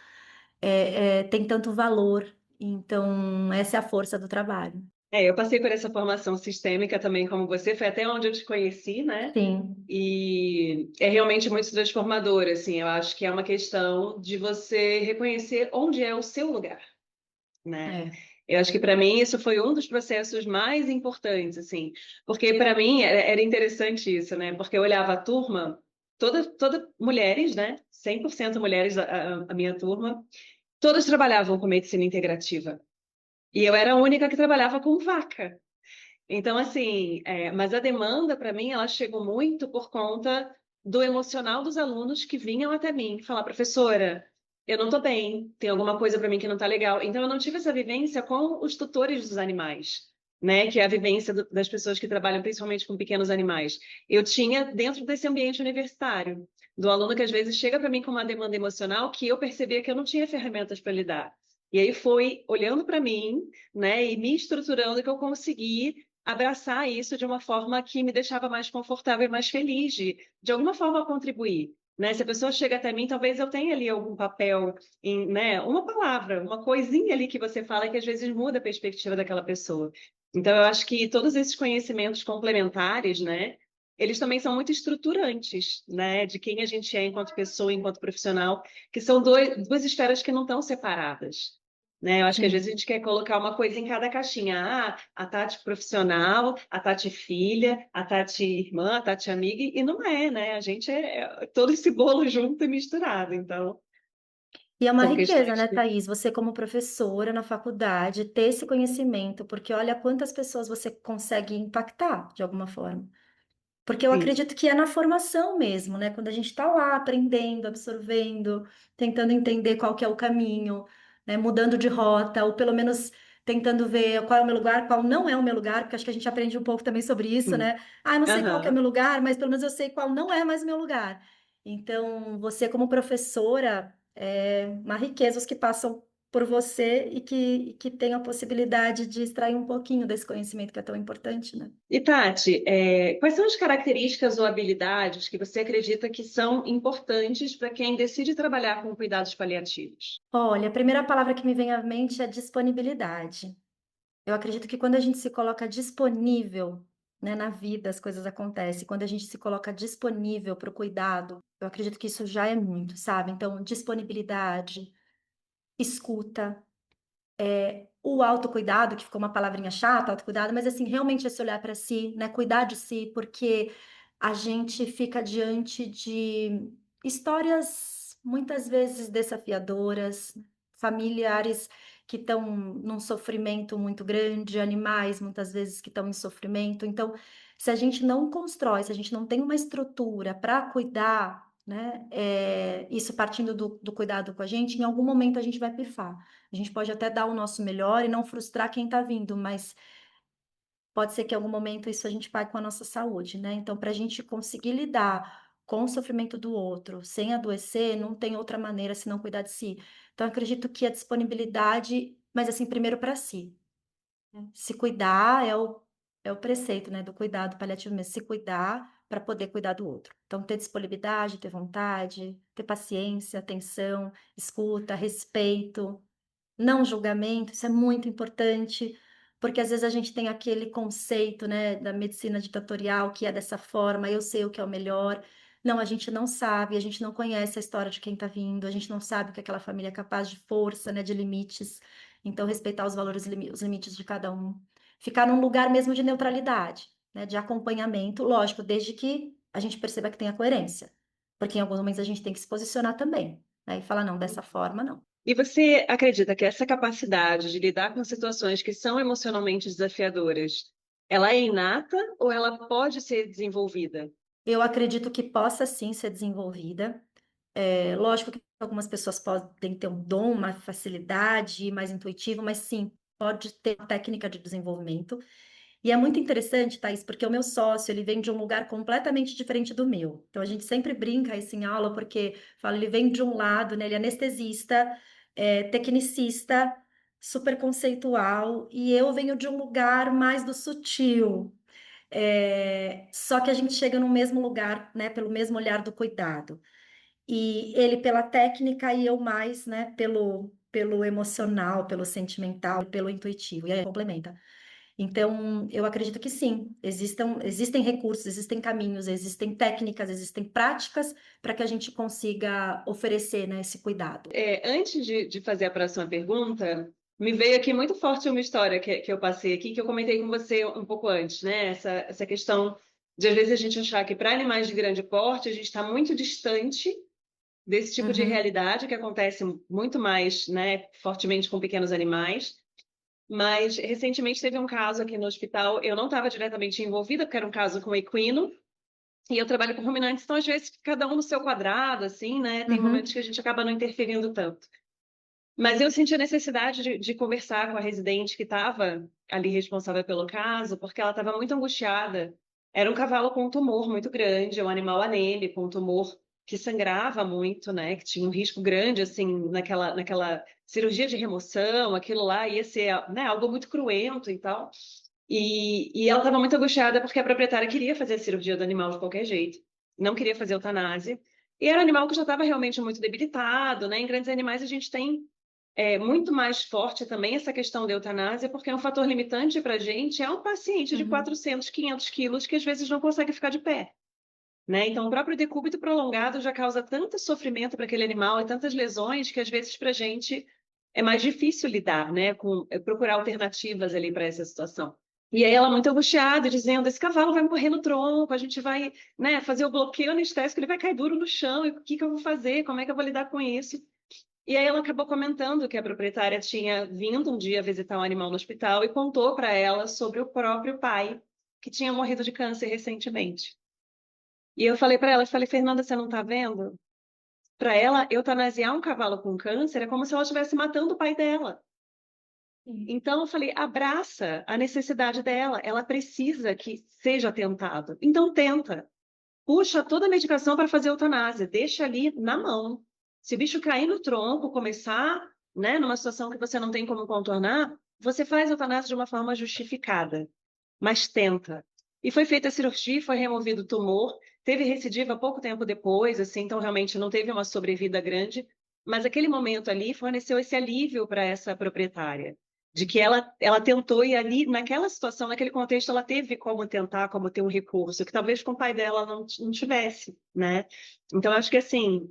S2: tem tanto valor. Então, essa é a força do trabalho.
S1: Eu passei por essa formação sistêmica também, como você, foi até onde eu te conheci, né?
S2: Sim,
S1: E é realmente muito transformador, assim, eu acho que é uma questão de você reconhecer onde é o seu lugar, né?
S2: é.
S1: Eu acho que para mim isso foi um dos processos mais importantes, assim, porque para mim era interessante isso, né? Porque eu olhava a turma, toda mulheres, né? 100% mulheres, a minha turma, todas trabalhavam com medicina integrativa. E eu era a única que trabalhava com vaca. Então, assim, mas a demanda, para mim, ela chegou muito por conta do emocional dos alunos que vinham até mim falar, professora, eu não estou bem, tem alguma coisa para mim que não está legal. Então, eu não tive essa vivência com os tutores dos animais, né? Que é a vivência das pessoas que trabalham principalmente com pequenos animais. Eu tinha dentro desse ambiente universitário, do aluno que às vezes chega para mim com uma demanda emocional que eu percebia que eu não tinha ferramentas para lidar. E aí foi olhando para mim, né, e me estruturando que eu consegui abraçar isso de uma forma que me deixava mais confortável e mais feliz de alguma forma contribuir. Né? Se a pessoa chega até mim, talvez eu tenha ali algum papel, né? Uma palavra, uma coisinha ali que você fala que às vezes muda a perspectiva daquela pessoa. Então, eu acho que todos esses conhecimentos complementares, né? Eles também são muito estruturantes, né? De quem a gente é enquanto pessoa, enquanto profissional, que são duas esferas que não estão separadas. Né? Eu acho que às vezes a
S2: Sim.
S1: gente quer colocar uma coisa em cada caixinha. A Tati profissional, a Tati filha, a Tati irmã, a Tati amiga, e não é, né? A gente é todo esse bolo junto e misturado. Então,
S2: E é uma
S1: são
S2: riqueza,
S1: questões
S2: né,
S1: que.
S2: Thaís? Você, como professora na faculdade, ter esse conhecimento, porque olha quantas pessoas você consegue impactar de alguma forma. Porque eu
S1: Sim.
S2: acredito que é na formação mesmo, né? Quando a gente está lá aprendendo, absorvendo, tentando entender qual que é o caminho, né? Mudando de rota, ou pelo menos tentando ver qual é o meu lugar, qual não é o meu lugar, porque acho que a gente aprende um pouco também sobre isso,
S1: Hum.
S2: né? Ah, eu não sei qual que é o
S1: Aham.
S2: meu lugar, mas pelo menos eu sei qual não é mais o meu lugar. Então, você como professora, é uma riqueza os que passam por você e que tem a possibilidade de extrair um pouquinho desse conhecimento que é tão importante, né?
S1: E Tati, quais são as características ou habilidades que você acredita que são importantes para quem decide trabalhar com cuidados paliativos?
S2: Olha, a primeira palavra que me vem à mente é disponibilidade. Eu acredito que quando a gente se coloca disponível, né, na vida, as coisas acontecem. Quando a gente se coloca disponível para o cuidado, eu acredito que isso já é muito, sabe? Então, disponibilidade, escuta, o autocuidado, que ficou uma palavrinha chata, autocuidado, mas assim, realmente esse olhar para si, né? Cuidar de si, porque a gente fica diante de histórias muitas vezes desafiadoras, familiares que estão num sofrimento muito grande, animais muitas vezes que estão em sofrimento. Então, se a gente não constrói, se a gente não tem uma estrutura para cuidar, né? Isso partindo do cuidado com a gente, em algum momento a gente vai pifar. A gente pode até dar o nosso melhor e não frustrar quem está vindo, mas pode ser que em algum momento isso a gente pague com a nossa saúde, né? Então, para a gente conseguir lidar com o sofrimento do outro sem adoecer, não tem outra maneira senão cuidar de si. Então, eu acredito que a disponibilidade, mas assim, primeiro para si, né? Se cuidar é o preceito, né, do cuidado paliativo mesmo, se cuidar para poder cuidar do outro. Então, ter disponibilidade, ter vontade, ter paciência, atenção, escuta, respeito. Não julgamento, isso é muito importante, porque às vezes a gente tem aquele conceito, né, da medicina ditatorial que é dessa forma, eu sei o que é o melhor. Não, a gente não sabe, a gente não conhece a história de quem está vindo, a gente não sabe o que aquela família é capaz de força, né, de limites. Então, respeitar os valores, os limites de cada um. Ficar num lugar mesmo de neutralidade, né, de acompanhamento, lógico, desde que a gente perceba que tem a coerência, porque em alguns momentos a gente tem que se posicionar também, né, e falar, não, dessa forma, não.
S1: E você acredita que essa capacidade de lidar com situações que são emocionalmente desafiadoras, ela é inata ou ela pode ser desenvolvida?
S2: Eu acredito que possa sim ser desenvolvida. Lógico que algumas pessoas podem ter um dom, uma facilidade mais intuitivo, mas sim, pode ter uma técnica de desenvolvimento. E é muito interessante, Thaís, porque o meu sócio, ele vem de um lugar completamente diferente do meu. Então, a gente sempre brinca isso em aula, porque fala, ele vem de um lado, né? Ele é anestesista, tecnicista, super conceitual, e eu venho de um lugar mais do sutil. Só que a gente chega no mesmo lugar, né? Pelo mesmo olhar do cuidado. E ele pela técnica e eu mais, né, pelo emocional, pelo sentimental, pelo intuitivo. E aí complementa. Então, eu acredito que sim, existem recursos, existem caminhos, existem técnicas, existem práticas para que a gente consiga oferecer, né, esse cuidado.
S1: Antes de fazer a próxima pergunta, me veio aqui muito forte uma história que eu passei aqui, que eu comentei com você um pouco antes, né? Essa questão de, às vezes, a gente achar que para animais de grande porte, a gente está muito distante desse tipo de
S2: Uhum,
S1: realidade que acontece muito mais, né, fortemente com pequenos animais. Mas recentemente teve um caso aqui no hospital, eu não estava diretamente envolvida, porque era um caso com equino, e eu trabalho com ruminantes, então às vezes cada um no seu quadrado, assim, né? Tem momentos
S2: uhum,
S1: que a gente acaba não interferindo tanto. Mas eu senti a necessidade de conversar com a residente que estava ali responsável pelo caso, porque ela estava muito angustiada. Era um cavalo com um tumor muito grande, um animal anêmico, um tumor que sangrava muito, né? Que tinha um risco grande, assim, naquela cirurgia de remoção, aquilo lá ia ser, né, algo muito cruento e tal. E ela estava muito angustiada porque a proprietária queria fazer a cirurgia do animal de qualquer jeito, não queria fazer eutanásia. E era um animal que já estava realmente muito debilitado, né? Em grandes animais a gente tem muito mais forte também essa questão da eutanásia, porque é um fator limitante para a gente, é um paciente de
S2: uhum,
S1: 400, 500 quilos que às vezes não consegue ficar de pé, né? Então, o próprio decúbito prolongado já causa tanto sofrimento para aquele animal e tantas lesões que às vezes para a gente é mais difícil lidar, né? Com procurar alternativas ali para essa situação. E aí ela muito angustiada, dizendo, esse cavalo vai morrer no tronco, a gente vai, né, fazer o bloqueio anestésico, ele vai cair duro no chão, e o que que eu vou fazer? Como é que eu vou lidar com isso? E aí ela acabou comentando que a proprietária tinha vindo um dia visitar um animal no hospital e contou para ela sobre o próprio pai, que tinha morrido de câncer recentemente. E eu falei para ela, eu falei, Fernanda, você não está vendo? Para ela, eutanasiar um cavalo com câncer é como se ela estivesse matando o pai dela.
S2: Sim.
S3: Então, eu falei, abraça a necessidade dela, ela precisa que seja tentado. Então, tenta. Puxa toda a medicação para fazer eutanásia, deixa ali na mão. Se o bicho cair no tronco, começar, né, numa situação que você não tem como contornar, você faz eutanásia de uma forma justificada, mas tenta. E foi feita a cirurgia, foi removido o tumor, teve recidiva pouco tempo depois, assim, então realmente não teve uma sobrevida grande, mas aquele momento ali forneceu esse alívio para essa proprietária, de que ela tentou e ali, naquela situação, naquele contexto, ela teve como tentar, como ter um recurso, que talvez com o pai dela não tivesse, né? Então, acho que assim,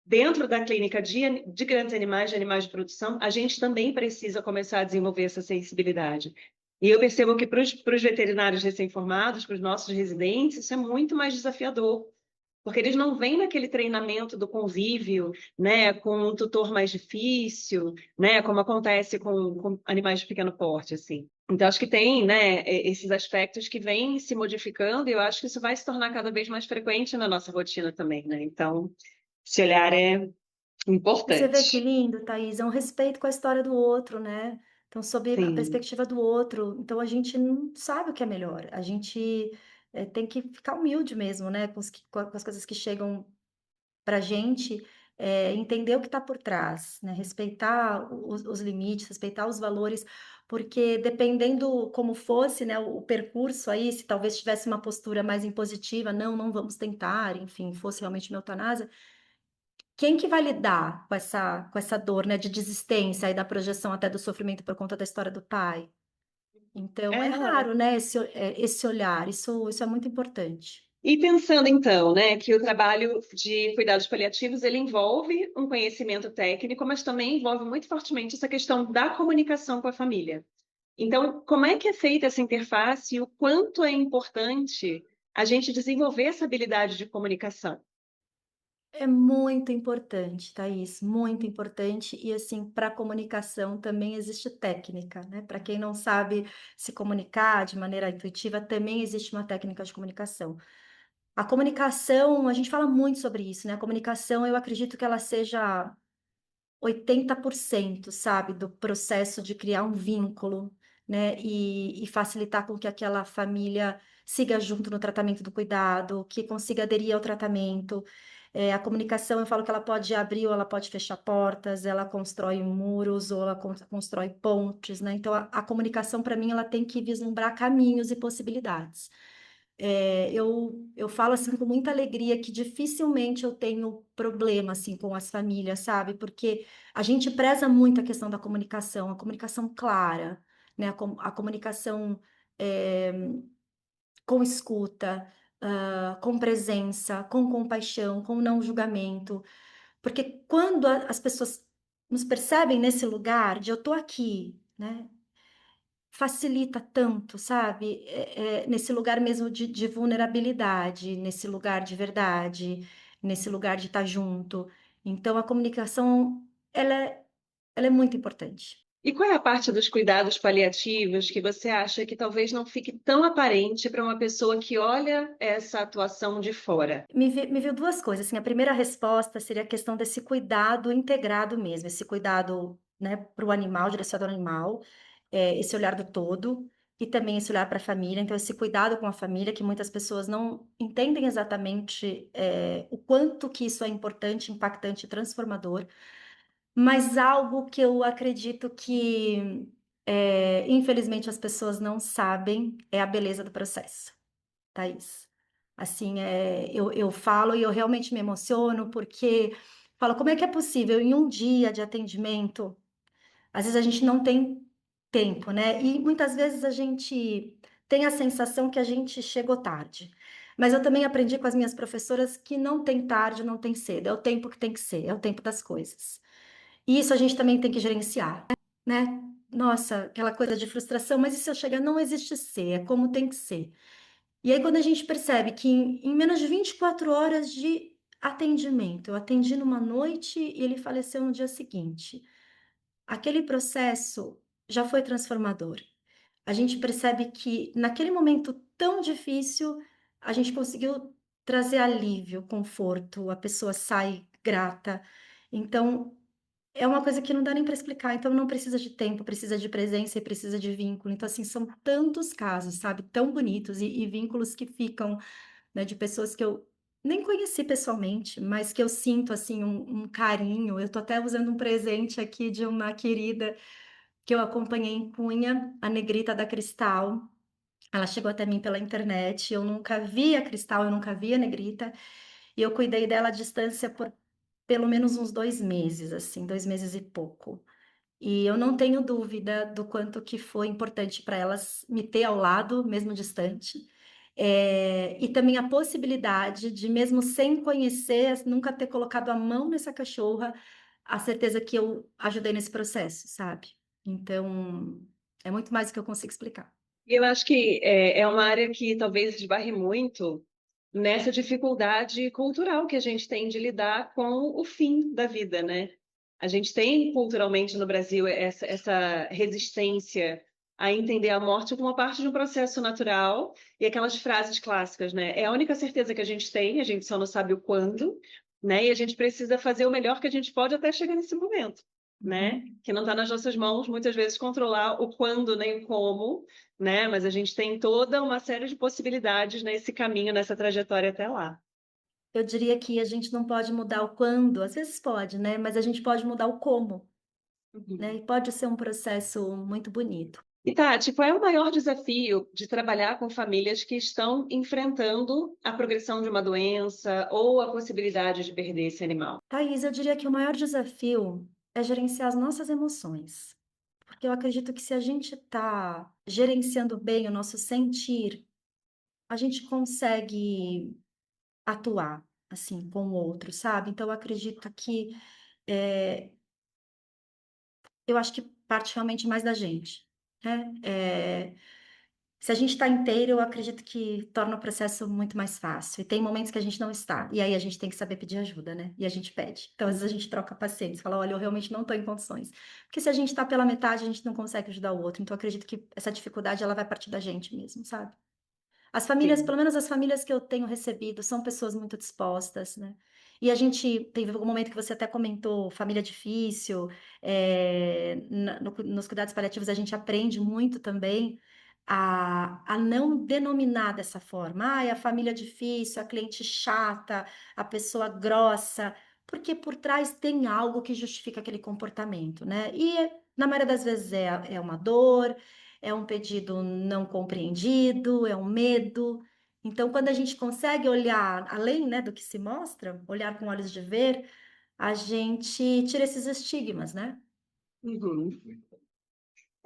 S3: dentro da clínica de grandes animais, de animais de produção, a gente também precisa começar a desenvolver essa sensibilidade. E eu percebo que para os veterinários recém-formados, para os nossos residentes, isso é muito mais desafiador, porque eles não vêm naquele treinamento do convívio, né, com um tutor mais difícil, né, como acontece com animais de pequeno porte, assim. Então, acho que tem, né, esses aspectos que vêm se modificando e eu acho que isso vai se tornar cada vez mais frequente na nossa rotina também, né? Então, esse olhar é
S2: Você vê que
S3: importante.
S2: lindo, Thaís, é um respeito com a história do outro, né. Então, sob a
S3: Sim.
S2: perspectiva do outro, então a gente não sabe o que é melhor, a gente, tem que ficar humilde mesmo, né, com as coisas que chegam pra gente, entender o que está por trás, né, respeitar os limites, respeitar os valores, porque dependendo como fosse, né, o percurso aí, se talvez tivesse uma postura mais impositiva, "Não, não vamos tentar", enfim, fosse realmente uma eutanásia, quem que vai lidar com essa dor, né, de desistência e da projeção até do sofrimento por conta da história do pai? Então é
S3: É.
S2: raro, né, esse olhar, isso é muito importante.
S3: E pensando então, né, que o trabalho de cuidados paliativos ele envolve um conhecimento técnico, mas também envolve muito fortemente essa questão da comunicação com a família. Então, como é que é feita essa interface e o quanto é importante a gente desenvolver essa habilidade de comunicação?
S2: É muito importante, Thaís, muito importante. E assim, para comunicação também existe técnica, né? Para quem não sabe se comunicar de maneira intuitiva, também existe uma técnica de comunicação. A comunicação, a gente fala muito sobre isso, né? A comunicação, eu acredito que ela seja 80%, sabe, do processo de criar um vínculo, né, e facilitar com que aquela família siga junto no tratamento do cuidado, que consiga aderir ao tratamento. A comunicação, eu falo que ela pode abrir ou ela pode fechar portas, ela constrói muros ou ela constrói pontes, né? Então, a comunicação, para mim, ela tem que vislumbrar caminhos e possibilidades. Eu falo assim com muita alegria que dificilmente eu tenho problema assim com as famílias, sabe? Porque a gente preza muito a comunicação clara, né? A comunicação eh, com escuta, com presença, com compaixão, com não julgamento. Porque quando as pessoas nos percebem nesse lugar de eu tô aqui, né? Facilita tanto, sabe, nesse lugar mesmo de vulnerabilidade, nesse lugar de verdade, nesse lugar de estar junto. Então a comunicação, ela é muito importante.
S3: E qual é a parte dos cuidados paliativos que você acha que talvez não fique tão aparente para uma pessoa que olha essa atuação de fora?
S2: Me veio 2 coisas, assim, a primeira resposta seria a questão desse cuidado integrado mesmo, esse cuidado, né, para o animal, direcionado ao animal, esse olhar do todo, e também esse olhar para a família, então esse cuidado com a família, que muitas pessoas não entendem exatamente, o quanto que isso é importante, impactante e transformador, mas algo que eu acredito que, infelizmente as pessoas não sabem, é a beleza do processo. Thaís. Assim, eu falo e eu realmente me emociono, porque falo: "Como é que é possível em um dia de atendimento?" Às vezes a gente não tem tempo, né, e muitas vezes a gente tem a sensação que a gente chegou tarde. Mas eu também aprendi com as minhas professoras que não tem tarde, não tem cedo, é o tempo que tem que ser, é o tempo das coisas. E isso a gente também tem que gerenciar, né. Nossa, aquela coisa de frustração: "Mas e se eu chegar?" Não existe ser, é como tem que ser. E aí, quando a gente percebe que em menos de 24 horas de atendimento, eu atendi numa noite e ele faleceu no dia seguinte, aquele processo já foi transformador. A gente percebe que naquele momento tão difícil, a gente conseguiu trazer alívio, conforto, a pessoa sai grata. Então, é uma coisa que não dá nem para explicar, então não precisa de tempo, precisa de presença e precisa de vínculo. Então, assim, são tantos casos, sabe, tão bonitos e vínculos que ficam, né, de pessoas que eu nem conheci pessoalmente, mas que eu sinto, assim, um carinho. Eu tô até usando um presente aqui de uma querida que eu acompanhei em Cunha, a Negrita da Cristal. Ela chegou até mim pela internet, eu nunca vi a Cristal, eu nunca vi a Negrita, e eu cuidei dela à distância por pelo menos uns 2 meses, assim, 2 meses e pouco. E eu não tenho dúvida do quanto que foi importante para elas me ter ao lado, mesmo distante. E também a possibilidade de, mesmo sem conhecer, nunca ter colocado a mão nessa cachorra, a certeza que eu ajudei nesse processo, sabe? Então, é muito mais do que eu consigo explicar.
S3: E eu acho que é uma área que talvez esbarre muito nessa dificuldade cultural que a gente tem de lidar com o fim da vida, né? A gente tem culturalmente no Brasil essa resistência a entender a morte como uma parte de um processo natural e aquelas frases clássicas, né? É a única certeza que a gente só não sabe o quando, né? E a gente precisa fazer o melhor que a gente pode até chegar nesse momento, né?
S2: Uhum.
S3: Que não está nas nossas mãos, muitas vezes, controlar o quando nem o como, né? Mas a gente tem toda uma série de possibilidades nesse caminho, nessa trajetória até lá.
S2: Eu diria que a gente não pode mudar o quando, às vezes pode, né? Mas a gente pode mudar o como, né?
S3: Uhum.
S2: E pode ser um processo muito bonito.
S3: E Tati, qual é o maior desafio de trabalhar com famílias que estão enfrentando a progressão de uma doença ou a possibilidade de perder esse animal?
S2: Thaís, eu diria que o maior desafio é gerenciar as nossas emoções. Porque eu acredito que se a gente está gerenciando bem o nosso sentir, a gente consegue atuar assim com o outro, sabe? Então eu acredito que eh, eu acho que parte realmente mais da gente, né? Se a gente está inteiro, eu acredito que torna o processo muito mais fácil. E tem momentos que a gente não está. E aí a gente tem que saber pedir ajuda, né? E a gente pede. Então, às vezes a gente troca pacientes, fala, olha, eu realmente não estou em condições. Porque se a gente está pela metade, a gente não consegue ajudar o outro. Então, eu acredito que essa dificuldade, ela vai partir da gente mesmo, sabe? As famílias,
S3: Sim.
S2: pelo menos as famílias que eu tenho recebido, são pessoas muito dispostas, né? E a gente teve algum momento que você até comentou, família difícil, nos cuidados paliativos a gente aprende muito também a não denominar dessa forma. Ah, é a família difícil, a cliente chata, a pessoa grossa, porque por trás tem algo que justifica aquele comportamento, né? E na maioria das vezes é uma dor, é um pedido não compreendido, é um medo. Então, quando a gente consegue olhar além, né, do que se mostra, olhar com olhos de ver, a gente tira esses estigmas, né?
S3: Uhum.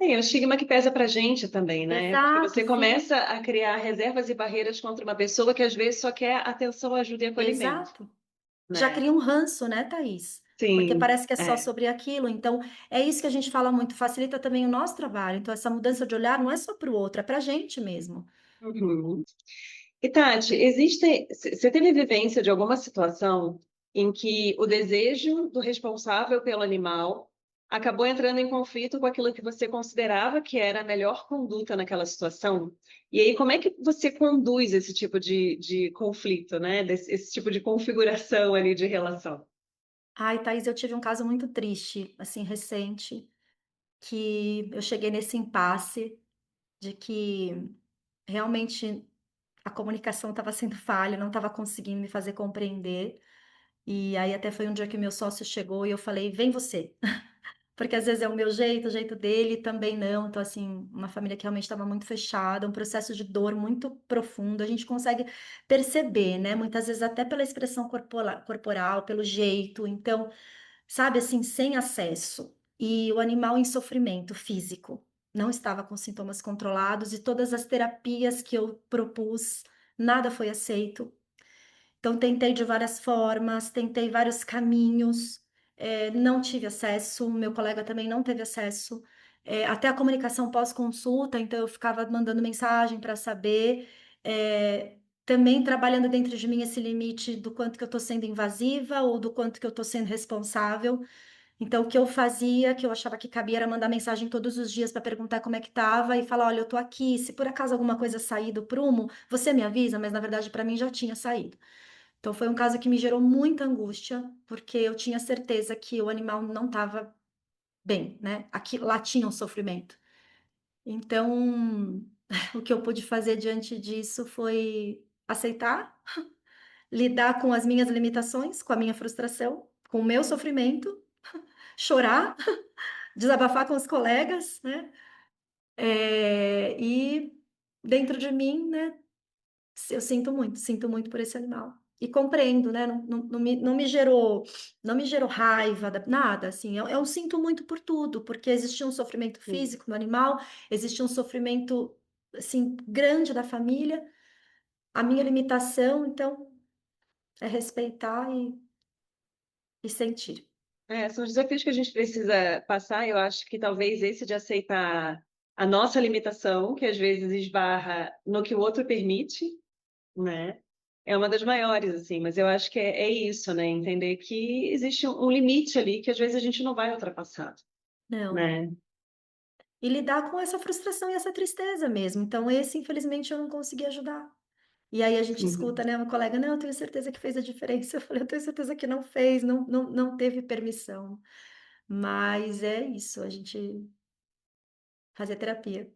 S3: É o estigma que pesa pra gente também, né? Porque
S2: Exato,
S3: você
S2: sim,
S3: começa a criar reservas e barreiras contra uma pessoa que às vezes só quer atenção, ajuda e acolhimento,
S2: exato. Já
S3: né?
S2: cria um ranço, né, Thaís? Porque
S3: Sim,
S2: parece que é só
S3: é.
S2: sobre aquilo. Então, é isso que a gente fala muito, facilita também o nosso trabalho. Então, essa mudança de olhar não é só para o outro, é para a gente mesmo.
S3: Uhum. E Tati, existe, você teve vivência de alguma situação em que o desejo do responsável pelo animal acabou entrando em conflito com aquilo que você considerava que era a melhor conduta naquela situação? E aí, como é que você conduz esse tipo de conflito, né? Esse tipo de configuração ali de relação?
S2: Ai, Thaís, eu tive um caso muito triste, assim, recente, que eu cheguei nesse impasse de que realmente a comunicação estava sendo falha, não estava conseguindo me fazer compreender. E aí até foi um dia que o meu sócio chegou e eu falei: "Vem você". Porque às vezes é o jeito dele também não. Então, assim, uma família que realmente estava muito fechada, um processo de dor muito profundo. A gente consegue perceber, né? Muitas vezes até pela expressão corporal, pelo jeito. Então, sabe, assim, sem acesso. E o animal em sofrimento físico. Não estava com sintomas controlados e todas as terapias que eu propus, nada foi aceito. Então, tentei de várias formas, tentei vários caminhos, não tive acesso, meu colega também não teve acesso, até a comunicação pós-consulta, então eu ficava mandando mensagem para saber, também trabalhando dentro de mim esse limite do quanto que eu estou sendo invasiva ou do quanto que eu estou sendo responsável. Então, o que eu fazia, que eu achava que cabia, era mandar mensagem todos os dias para perguntar como é que estava e falar: olha, eu estou aqui, se por acaso alguma coisa sair do prumo, você me avisa, mas na verdade para mim já tinha saído. Então foi um caso que me gerou muita angústia, porque eu tinha certeza que o animal não estava bem, né? Aqui, lá tinha um sofrimento. Então, o que eu pude fazer diante disso foi aceitar, lidar com as minhas limitações, com a minha frustração, com o meu sofrimento, chorar, desabafar com os colegas, né? E dentro de mim, né? Eu sinto muito por esse animal. E compreendo, né? Não me gerou raiva, nada, assim. Eu sinto muito por tudo, porque existia um sofrimento
S3: Sim.
S2: físico no animal, existia um sofrimento, assim, grande da família, a minha limitação, então, é respeitar e sentir.
S3: São os desafios que a gente precisa passar. Eu acho que talvez esse de aceitar a nossa limitação, que às vezes esbarra no que o outro permite, né? É uma das maiores, assim, mas eu acho que é isso, né? Entender que existe um limite ali que às vezes a gente não vai ultrapassar,
S2: Não.
S3: né?
S2: E lidar com essa frustração e essa tristeza mesmo. Então, esse, infelizmente, eu não consegui ajudar. E aí a gente escuta,
S3: Uhum.
S2: né, uma colega, não, eu tenho certeza que fez a diferença. Eu falei, eu tenho certeza que não fez, não teve permissão. Mas é isso, a gente fazer terapia.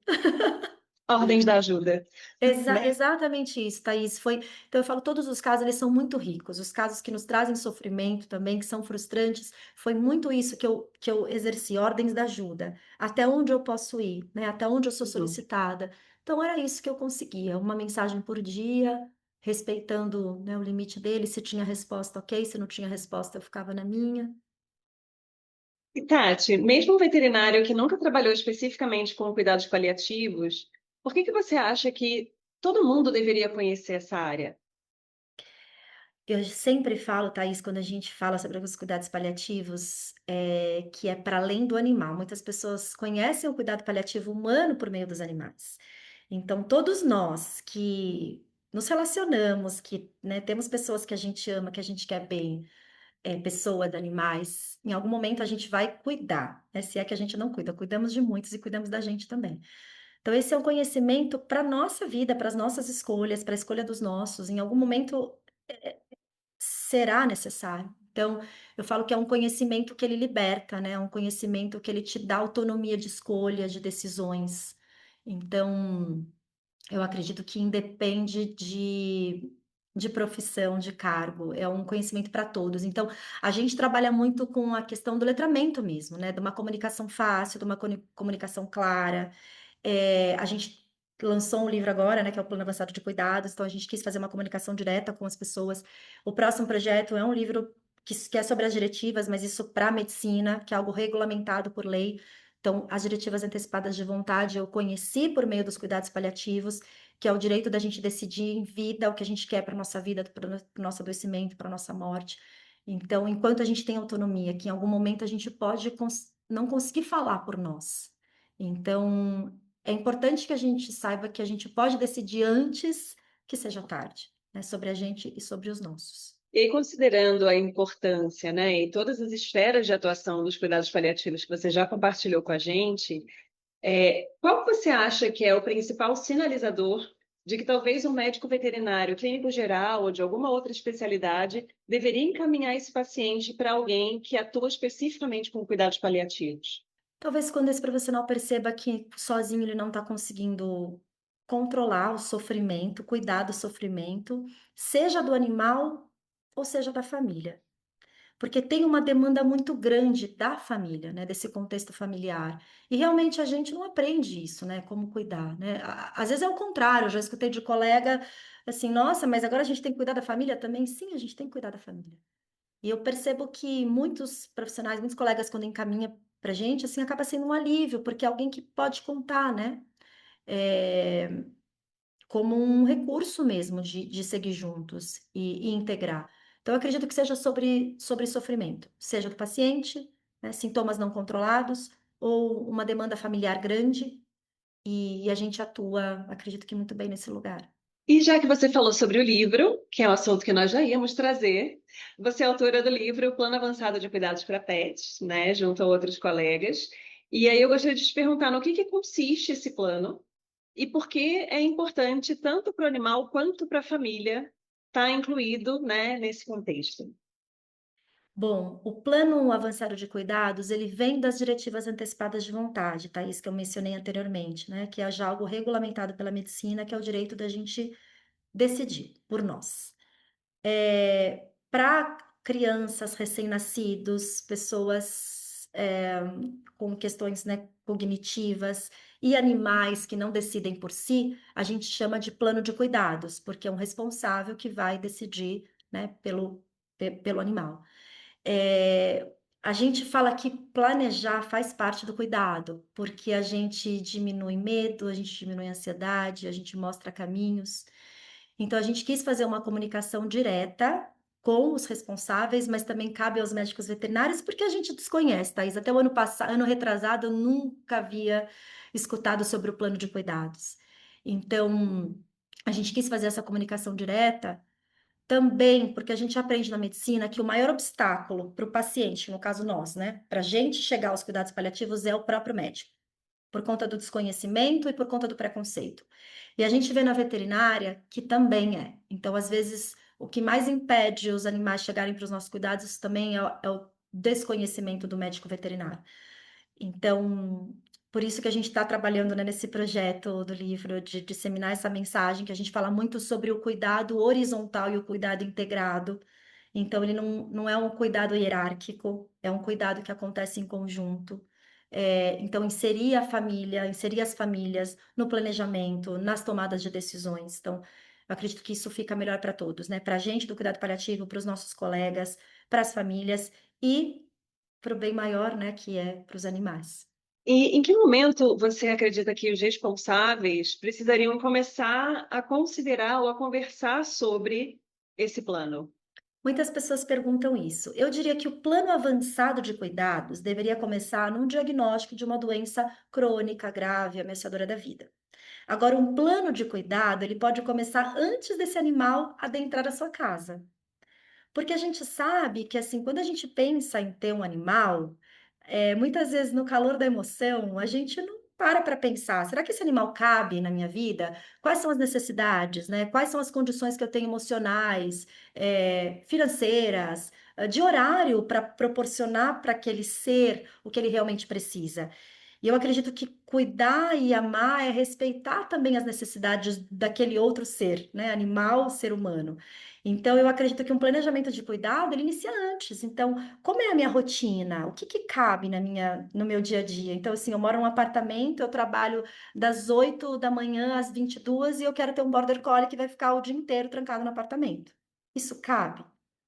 S3: Ordens da ajuda, né?
S2: Exatamente isso, Thaís. Então eu falo, todos os casos, eles são muito ricos. Os casos que nos trazem sofrimento também, que são frustrantes, foi muito isso que eu exerci, ordens da ajuda. Até onde eu posso ir, né? Até onde eu sou
S3: Uhum.
S2: solicitada. Então era isso que eu conseguia, uma mensagem por dia, respeitando, né, o limite dele. Se tinha resposta, ok. Se não tinha resposta, eu ficava na minha.
S3: E Tati, mesmo um veterinário que nunca trabalhou especificamente com cuidados paliativos, por que que você acha que todo mundo deveria conhecer essa área?
S2: Eu sempre falo, Thaís, quando a gente fala sobre os cuidados paliativos, que é para além do animal. Muitas pessoas conhecem o cuidado paliativo humano por meio dos animais. Então, todos nós que nos relacionamos, que, né, temos pessoas que a gente ama, que a gente quer bem, pessoas, animais, em algum momento a gente vai cuidar, né? Se é que a gente não cuida, cuidamos de muitos e cuidamos da gente também. Então, esse é um conhecimento para a nossa vida, para as nossas escolhas, para a escolha dos nossos. Em algum momento será necessário. Então, eu falo que é um conhecimento que ele liberta, né? É um conhecimento que ele te dá autonomia de escolha, de decisões. Então, eu acredito que independe de profissão, de cargo, é um conhecimento para todos. Então, a gente trabalha muito com a questão do letramento mesmo, né? De uma comunicação fácil, de uma comunicação clara. A gente lançou um livro agora, né, que é o Plano Avançado de Cuidados, então a gente quis fazer uma comunicação direta com as pessoas. O próximo projeto é um livro que é sobre as diretivas, mas isso para a medicina, que é algo regulamentado por lei. Então, as diretivas antecipadas de vontade eu conheci por meio dos cuidados paliativos, que é o direito da gente decidir em vida o que a gente quer para nossa vida, para o nosso adoecimento, para nossa morte. Então, enquanto a gente tem autonomia, que em algum momento a gente pode não conseguir falar por nós. Então, é importante que a gente saiba que a gente pode decidir antes que seja tarde, né, sobre a gente e sobre os nossos.
S3: E aí, considerando a importância, né, e todas as esferas de atuação dos cuidados paliativos que você já compartilhou com a gente, qual você acha que é o principal sinalizador de que talvez um médico veterinário, clínico geral ou de alguma outra especialidade deveria encaminhar esse paciente para alguém que atua especificamente com cuidados paliativos?
S2: Talvez quando esse profissional perceba que sozinho ele não está conseguindo controlar o sofrimento, cuidar do sofrimento, seja do animal ou seja da família. Porque tem uma demanda muito grande da família, né, desse contexto familiar. E realmente a gente não aprende isso, né, como cuidar, né? Às vezes é o contrário, eu já escutei de colega assim, nossa, mas agora a gente tem que cuidar da família também? Sim, a gente tem que cuidar da família. E eu percebo que muitos profissionais, muitos colegas, quando encaminha pra gente, assim, acaba sendo um alívio, porque é alguém que pode contar, né? É, como um recurso mesmo de seguir juntos e integrar. Então, eu acredito que seja sobre sofrimento, seja do paciente, né, sintomas não controlados, ou uma demanda familiar grande, e a gente atua, acredito que muito bem nesse lugar.
S3: E já que você falou sobre o livro, que é um assunto que nós já íamos trazer, você é autora do livro Plano Avançado de Cuidados para Pets, né, junto a outros colegas. E aí eu gostaria de te perguntar no que consiste esse plano e por que é importante tanto para o animal quanto para a família está incluído, né, nesse contexto?
S2: Bom, o plano avançado de cuidados, ele vem das diretivas antecipadas de vontade, tá? Isso que eu mencionei anteriormente, né? Que é já algo regulamentado pela medicina, que é o direito da gente decidir por nós. Para crianças recém-nascidos, pessoas com questões, né, cognitivas e animais que não decidem por si, a gente chama de plano de cuidados, porque é um responsável que vai decidir, né, pelo animal. É, a gente fala que planejar faz parte do cuidado, porque a gente diminui medo, a gente diminui ansiedade, a gente mostra caminhos. Então, a gente quis fazer uma comunicação direta com os responsáveis, mas também cabe aos médicos veterinários, porque a gente desconhece, Thaís. Até o ano passado, ano retrasado, eu nunca havia escutado sobre o plano de cuidados. Então, a gente quis fazer essa comunicação direta também, porque a gente aprende na medicina que o maior obstáculo para o paciente, no caso nós, né, para a gente chegar aos cuidados paliativos é o próprio médico, por conta do desconhecimento e por conta do preconceito. E a gente vê na veterinária que também é. Então, às vezes, o que mais impede os animais chegarem para os nossos cuidados também é o desconhecimento do médico veterinário. Então, por isso que a gente está trabalhando, né, nesse projeto do livro de disseminar essa mensagem, que a gente fala muito sobre o cuidado horizontal e o cuidado integrado. Então, ele não é um cuidado hierárquico, é um cuidado que acontece em conjunto. Então, inserir as famílias no planejamento, nas tomadas de decisões. Então, eu acredito que isso fica melhor para todos, né? Para a gente do cuidado paliativo, para os nossos colegas, para as famílias e para o bem maior, né, que é para os animais.
S3: E em que momento você acredita que os responsáveis precisariam começar a considerar ou a conversar sobre esse plano?
S2: Muitas pessoas perguntam isso. Eu diria que o plano avançado de cuidados deveria começar num diagnóstico de uma doença crônica, grave, ameaçadora da vida. Agora, um plano de cuidado, ele pode começar antes desse animal adentrar a sua casa. Porque a gente sabe que, assim, quando a gente pensa em ter um animal, muitas vezes no calor da emoção, a gente não para pensar, será que esse animal cabe na minha vida? Quais são as necessidades, né? Quais são as condições que eu tenho emocionais, financeiras, de horário para proporcionar para aquele ser o que ele realmente precisa? E eu acredito que cuidar e amar é respeitar também as necessidades daquele outro ser, né? Animal, ser humano. Então, eu acredito que um planejamento de cuidado, ele inicia antes. Então, como é a minha rotina? O que que cabe no meu dia a dia? Então, assim, eu moro num apartamento, eu trabalho das 8 da manhã às 22 e eu quero ter um border collie que vai ficar o dia inteiro trancado no apartamento. Isso cabe?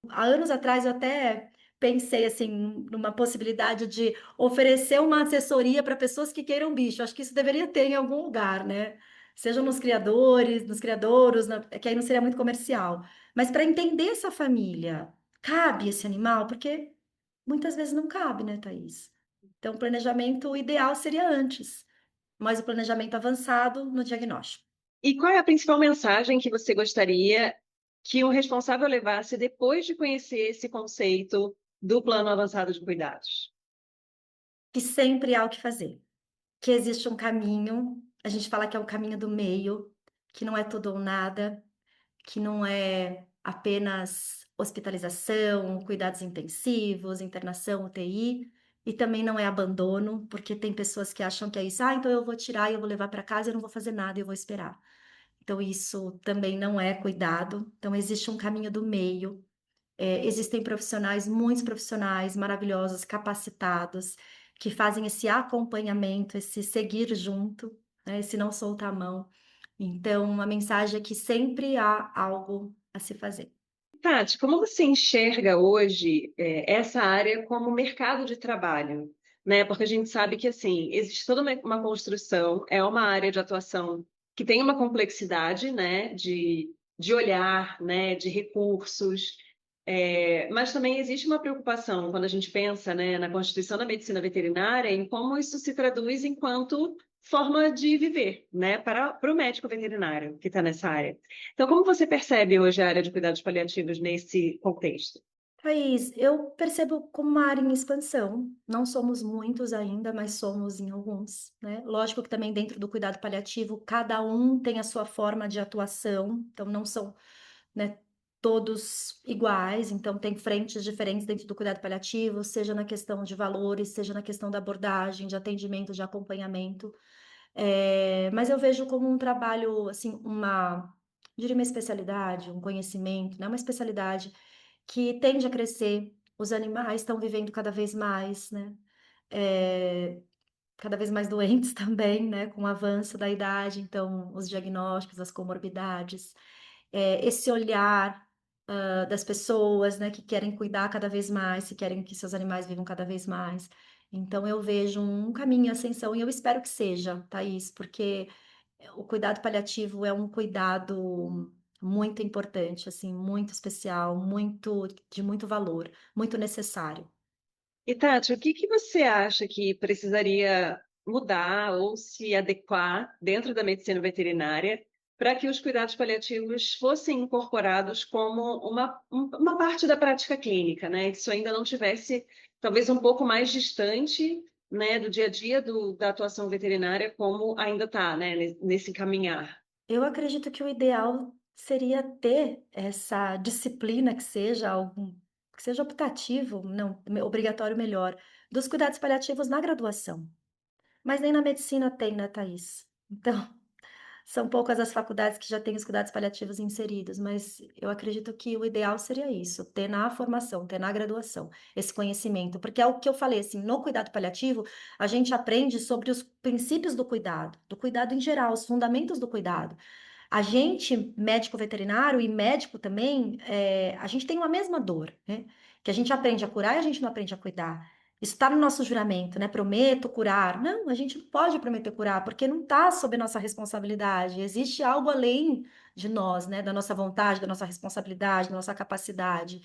S2: Há anos atrás eu até pensei assim numa possibilidade de oferecer uma assessoria para pessoas que queiram bicho. Acho que isso deveria ter em algum lugar, né? Sejam nos criadores, nos criadouros, que aí não seria muito comercial. Mas para entender essa família, cabe esse animal? Porque muitas vezes não cabe, né, Thaís? Então, o planejamento ideal seria antes, mas o planejamento avançado no diagnóstico.
S3: E qual é a principal mensagem que você gostaria que o responsável levasse depois de conhecer esse conceito do plano avançado de cuidados?
S2: Que sempre há o que fazer, que existe um caminho, a gente fala que é o caminho do meio, que não é tudo ou nada, que não é apenas hospitalização, cuidados intensivos, internação, UTI, e também não é abandono, porque tem pessoas que acham que é isso, então eu vou tirar e eu vou levar para casa, eu não vou fazer nada, eu vou esperar. Então, isso também não é cuidado. Então, existe um caminho do meio. Existem profissionais, muitos profissionais maravilhosos, capacitados, que fazem esse acompanhamento, esse seguir junto, né, esse não soltar a mão. Então, a mensagem é que sempre há algo a se fazer.
S3: Tati, como você enxerga hoje essa área como mercado de trabalho? Né? Porque a gente sabe que assim existe toda uma construção, é uma área de atuação que tem uma complexidade, né, de olhar, né, de recursos, mas também existe uma preocupação quando a gente pensa, né, na Constituição da Medicina Veterinária em como isso se traduz enquanto forma de viver, né, para o médico veterinário que está nessa área. Então, como você percebe hoje a área de cuidados paliativos nesse contexto?
S2: Thaís, eu percebo como uma área em expansão. Não somos muitos ainda, mas somos em alguns, né? Lógico que também dentro do cuidado paliativo, cada um tem a sua forma de atuação, então não são, né, todos iguais, então tem frentes diferentes dentro do cuidado paliativo, seja na questão de valores, seja na questão da abordagem, de atendimento, de acompanhamento. Mas eu vejo como um trabalho, assim, diria uma especialidade, um conhecimento, né? Uma especialidade que tende a crescer. Os animais estão vivendo cada vez mais, né? É, cada vez mais doentes também, né? Com o avanço da idade, então os diagnósticos, as comorbidades, esse olhar das pessoas, né? Que querem cuidar cada vez mais, que querem que seus animais vivam cada vez mais. Então eu vejo um caminho em ascensão e eu espero que seja, Thaís, porque o cuidado paliativo é um cuidado muito importante, assim, muito especial, de muito valor, muito necessário.
S3: E Tati, o que que você acha que precisaria mudar ou se adequar dentro da medicina veterinária para que os cuidados paliativos fossem incorporados como uma parte da prática clínica, né? Que isso ainda não tivesse, talvez um pouco mais distante, né, do dia a dia da atuação veterinária, como ainda está, né, nesse caminhar.
S2: Eu acredito que o ideal seria ter essa disciplina que seja optativo, não, obrigatório melhor, dos cuidados paliativos na graduação. Mas nem na medicina tem, né, Thaís? Então, são poucas as faculdades que já têm os cuidados paliativos inseridos, mas eu acredito que o ideal seria isso, ter na formação, ter na graduação esse conhecimento, porque é o que eu falei, assim, no cuidado paliativo, a gente aprende sobre os princípios do cuidado em geral, os fundamentos do cuidado. A gente, médico veterinário e médico também, a gente tem uma mesma dor, né? Que a gente aprende a curar e a gente não aprende a cuidar. Isso está no nosso juramento, né? Prometo curar. Não, a gente não pode prometer curar, porque não está sob nossa responsabilidade. Existe algo além de nós, né? Da nossa vontade, da nossa responsabilidade, da nossa capacidade.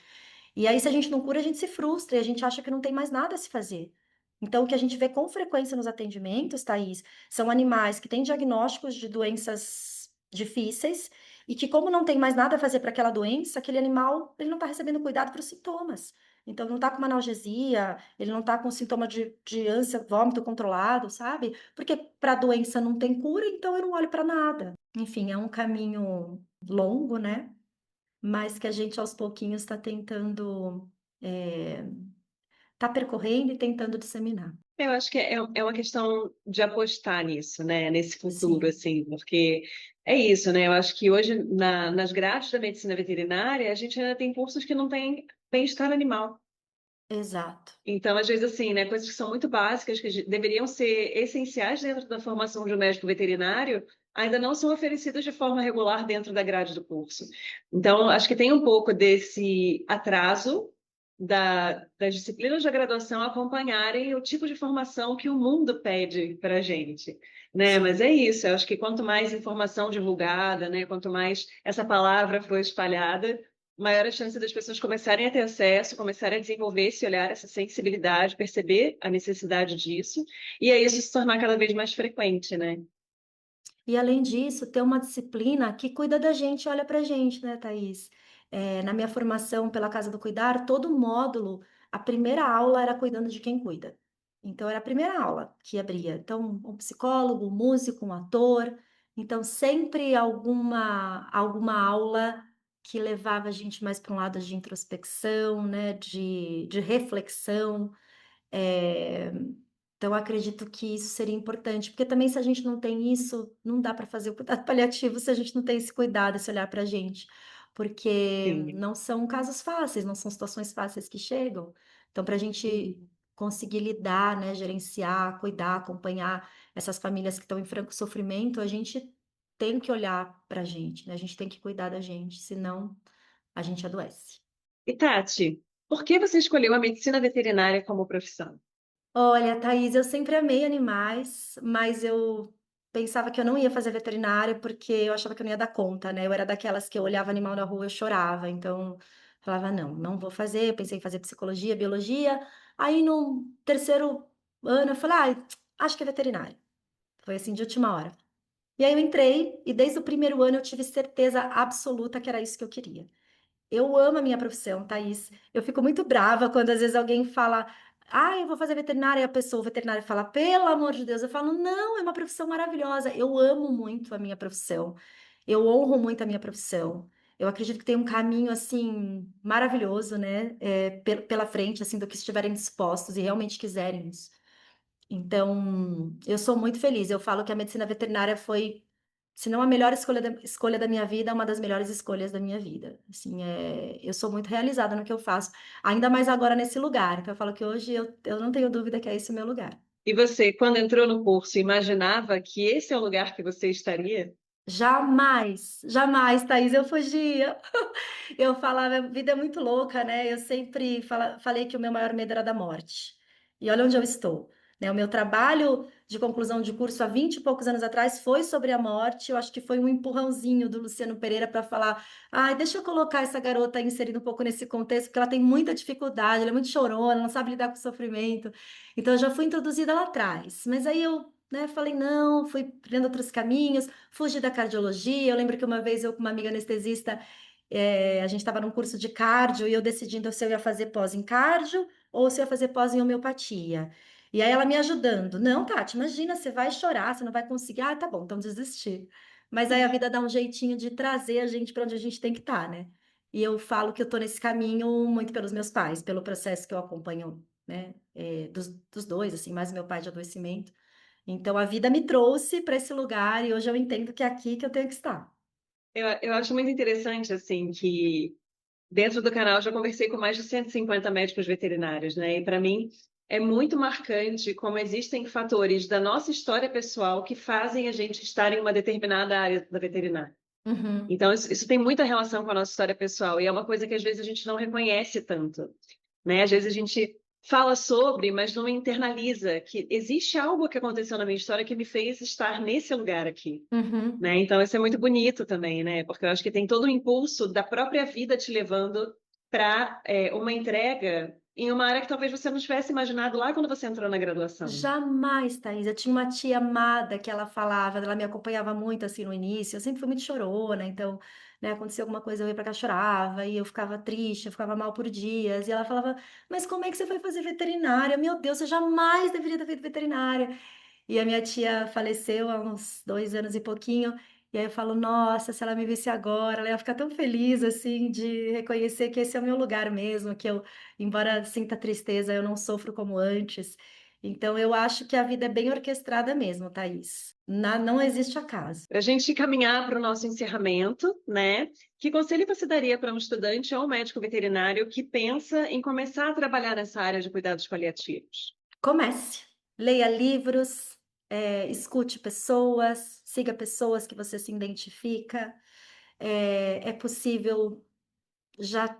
S2: E aí, se a gente não cura, a gente se frustra e a gente acha que não tem mais nada a se fazer. Então, o que a gente vê com frequência nos atendimentos, Thaís, são animais que têm diagnósticos de doenças difíceis e que, como não tem mais nada a fazer para aquela doença, aquele animal ele não está recebendo cuidado para os sintomas. Então, não está com uma analgesia, ele não está com sintoma de ânsia, vômito controlado, sabe? Porque para a doença não tem cura, então eu não olho para nada. Enfim, é um caminho longo, né? Mas que a gente aos pouquinhos está tentando, tá percorrendo e tentando disseminar.
S3: Eu acho que é uma questão de apostar nisso, né? Nesse futuro,
S2: Sim,
S3: assim, porque é isso, né? Eu acho que hoje, nas grades da medicina veterinária, a gente ainda tem cursos que não têm bem-estar animal.
S2: exato.
S3: Então, às vezes, assim, né? Coisas que são muito básicas, que deveriam ser essenciais dentro da formação de um médico veterinário, ainda não são oferecidas de forma regular dentro da grade do curso. Então, acho que tem um pouco desse atraso das disciplinas da graduação acompanharem o tipo de formação que o mundo pede para a gente, né? Mas
S2: Sim.
S3: é isso, eu acho que quanto mais informação divulgada, né? Quanto mais essa palavra for espalhada, maior a chance das pessoas começarem a ter acesso, começarem a desenvolver esse olhar, essa sensibilidade, perceber a necessidade disso, e aí isso se tornar cada vez mais frequente, né?
S2: E além disso, ter uma disciplina que cuida da gente e olha pra gente, né, Thaís? Na minha formação pela Casa do Cuidar, todo módulo, a primeira aula era cuidando de quem cuida. Então, era a primeira aula que abria. Então, um psicólogo, um músico, um ator. Então, sempre alguma aula que levava a gente mais para um lado de introspecção, né, de reflexão. É, então, eu acredito que isso seria importante, porque também se a gente não tem isso, não dá para fazer o cuidado paliativo se a gente não tem esse cuidado, esse olhar para a gente, porque
S3: Sim.
S2: não são casos fáceis, não são situações fáceis que chegam. Então, para a gente conseguir lidar, né, gerenciar, cuidar, acompanhar essas famílias que estão em franco sofrimento, a gente tem que olhar para a gente, né? A gente tem que cuidar da gente, senão a gente adoece.
S3: E Tati, por que você escolheu a medicina veterinária como profissão?
S2: Olha, Thaís, eu sempre amei animais, mas eu pensava que eu não ia fazer veterinária porque eu achava que eu não ia dar conta, né? Eu era daquelas que eu olhava animal na rua e eu chorava, então falava, não, não vou fazer. Eu pensei em fazer psicologia, biologia. Aí no terceiro ano eu falei, acho que é veterinária. Foi assim de última hora. E aí eu entrei e desde o primeiro ano eu tive certeza absoluta que era isso que eu queria. Eu amo a minha profissão, Thaís. Eu fico muito brava quando às vezes alguém fala, eu vou fazer veterinária, e a pessoa, o veterinário fala, pelo amor de Deus. Eu falo, não, é uma profissão maravilhosa. Eu amo muito a minha profissão. Eu honro muito a minha profissão. Eu acredito que tem um caminho, assim, maravilhoso, né, pela frente, assim, do que estiverem dispostos e realmente quiserem isso. Então, eu sou muito feliz. Eu falo que a medicina veterinária foi, se não a melhor escolha da minha vida, uma das melhores escolhas da minha vida. Assim, eu sou muito realizada no que eu faço, ainda mais agora nesse lugar. Então, eu falo que hoje eu não tenho dúvida que é esse o meu lugar.
S3: E você, quando entrou no curso, imaginava que esse é o lugar que você estaria?
S2: Jamais, jamais, Thaís, eu fugia. Eu falava, a vida é muito louca, né? Eu sempre falei que o meu maior medo era da morte. E olha onde eu estou, né? O meu trabalho de conclusão de curso há 20 e poucos anos atrás foi sobre a morte. Eu acho que foi um empurrãozinho do Luciano Pereira para falar: ai, deixa eu colocar essa garota inserida um pouco nesse contexto, porque ela tem muita dificuldade, ela é muito chorona, não sabe lidar com o sofrimento. Então, eu já fui introduzida lá atrás. Mas aí eu, né, falei, não, fui vendo outros caminhos, fugi da cardiologia. Eu lembro que uma vez eu com uma amiga anestesista, a gente estava num curso de cardio e eu decidindo se eu ia fazer pós em cardio ou se eu ia fazer pós em homeopatia. E aí ela me ajudando. Não, Tati, imagina, você vai chorar, você não vai conseguir. Ah, tá bom, então desistir. Mas aí a vida dá um jeitinho de trazer a gente para onde a gente tem que estar, né? E eu falo que eu tô nesse caminho muito pelos meus pais, pelo processo que eu acompanho, né? Dos dois, assim, mais meu pai de adoecimento. Então a vida me trouxe para esse lugar e hoje eu entendo que é aqui que eu tenho que estar.
S3: Eu acho muito interessante, assim, que dentro do canal eu já conversei com mais de 150 médicos veterinários, né? E para mim é muito marcante como existem fatores da nossa história pessoal que fazem a gente estar em uma determinada área da veterinária.
S2: Uhum,
S3: Então, isso tem muita relação com a nossa história pessoal e é uma coisa que às vezes a gente não reconhece tanto, né? Às vezes a gente fala sobre, mas não internaliza que existe algo que aconteceu na minha história que me fez estar nesse lugar aqui,
S2: uhum.
S3: né? Então, isso é muito bonito também, né? Porque eu acho que tem todo o impulso da própria vida te levando para uma entrega em uma área que talvez você não tivesse imaginado lá quando você entrou na graduação.
S2: Jamais, Thaís. Eu tinha uma tia amada que ela falava, ela me acompanhava muito assim no início. Eu sempre fui muito chorona, então, né, acontecia alguma coisa, eu ia pra cá, chorava, e eu ficava triste, eu ficava mal por dias. E ela falava: Mas como é que você foi fazer veterinária? Meu Deus, você jamais deveria ter feito veterinária. E a minha tia faleceu há uns 2 anos e pouquinho. E aí eu falo, nossa, se ela me visse agora, ela ia ficar tão feliz, assim, de reconhecer que esse é o meu lugar mesmo, que eu, embora sinta tristeza, eu não sofro como antes. Então, eu acho que a vida é bem orquestrada mesmo, Thaís. Não existe acaso.
S3: Para a gente caminhar para o nosso encerramento, né? Que conselho você daria para um estudante ou um médico veterinário que pensa em começar a trabalhar nessa área de cuidados paliativos?
S2: Comece, leia livros, escute pessoas, siga pessoas que você se identifica. É possível já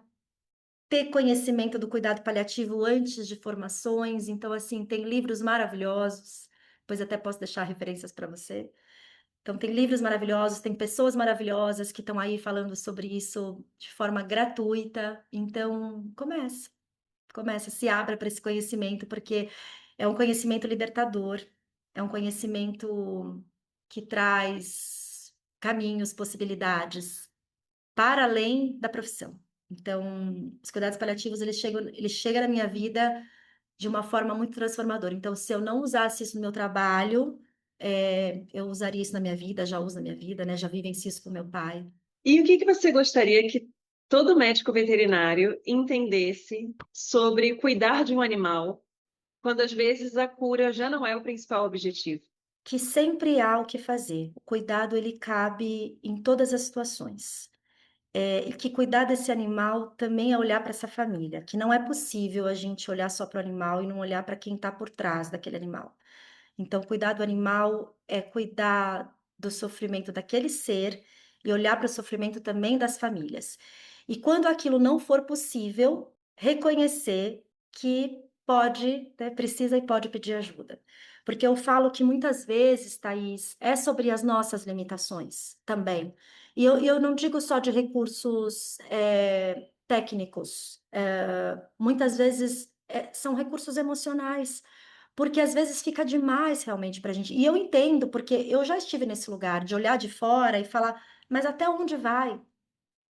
S2: ter conhecimento do cuidado paliativo antes de formações. Então, assim, tem livros maravilhosos. Depois até posso deixar referências para você. Então, tem livros maravilhosos, tem pessoas maravilhosas que estão aí falando sobre isso de forma gratuita. Então, comece, se abra para esse conhecimento, porque é um conhecimento libertador, é um conhecimento que traz caminhos, possibilidades para além da profissão. Então, os cuidados paliativos, eles chegam na minha vida de uma forma muito transformadora. Então, se eu não usasse isso no meu trabalho, eu usaria isso na minha vida, já uso na minha vida, né? Já vivencio isso com meu pai.
S3: E o que você gostaria que todo médico veterinário entendesse sobre cuidar de um animal, quando às vezes a cura já não é o principal objetivo?
S2: Que sempre há o que fazer. O cuidado, ele cabe em todas as situações. E que cuidar desse animal também é olhar para essa família, que não é possível a gente olhar só para o animal e não olhar para quem está por trás daquele animal. Então, cuidar do animal é cuidar do sofrimento daquele ser e olhar para o sofrimento também das famílias. E quando aquilo não for possível, reconhecer que pode, né, precisa e pode pedir ajuda. Porque eu falo que muitas vezes, Thaís, é sobre as nossas limitações também. E eu não digo só de recursos técnicos, muitas vezes são recursos emocionais. Porque às vezes fica demais realmente para a gente. E eu entendo, porque eu já estive nesse lugar de olhar de fora e falar, mas até onde vai?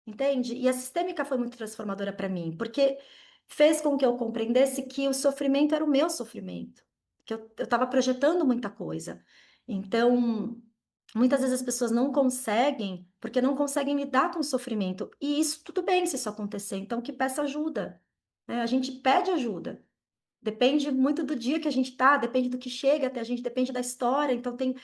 S2: Entende? E a sistêmica foi muito transformadora para mim, porque fez com que eu compreendesse que o sofrimento era o meu sofrimento, que eu estava projetando muita coisa. Então, Muitas vezes as pessoas não conseguem, porque não conseguem lidar com o sofrimento. E isso tudo bem se isso acontecer, então que peça ajuda, né? A gente pede ajuda. Depende muito do dia que a gente tá, depende do que chega até a gente, depende da história. Então, tem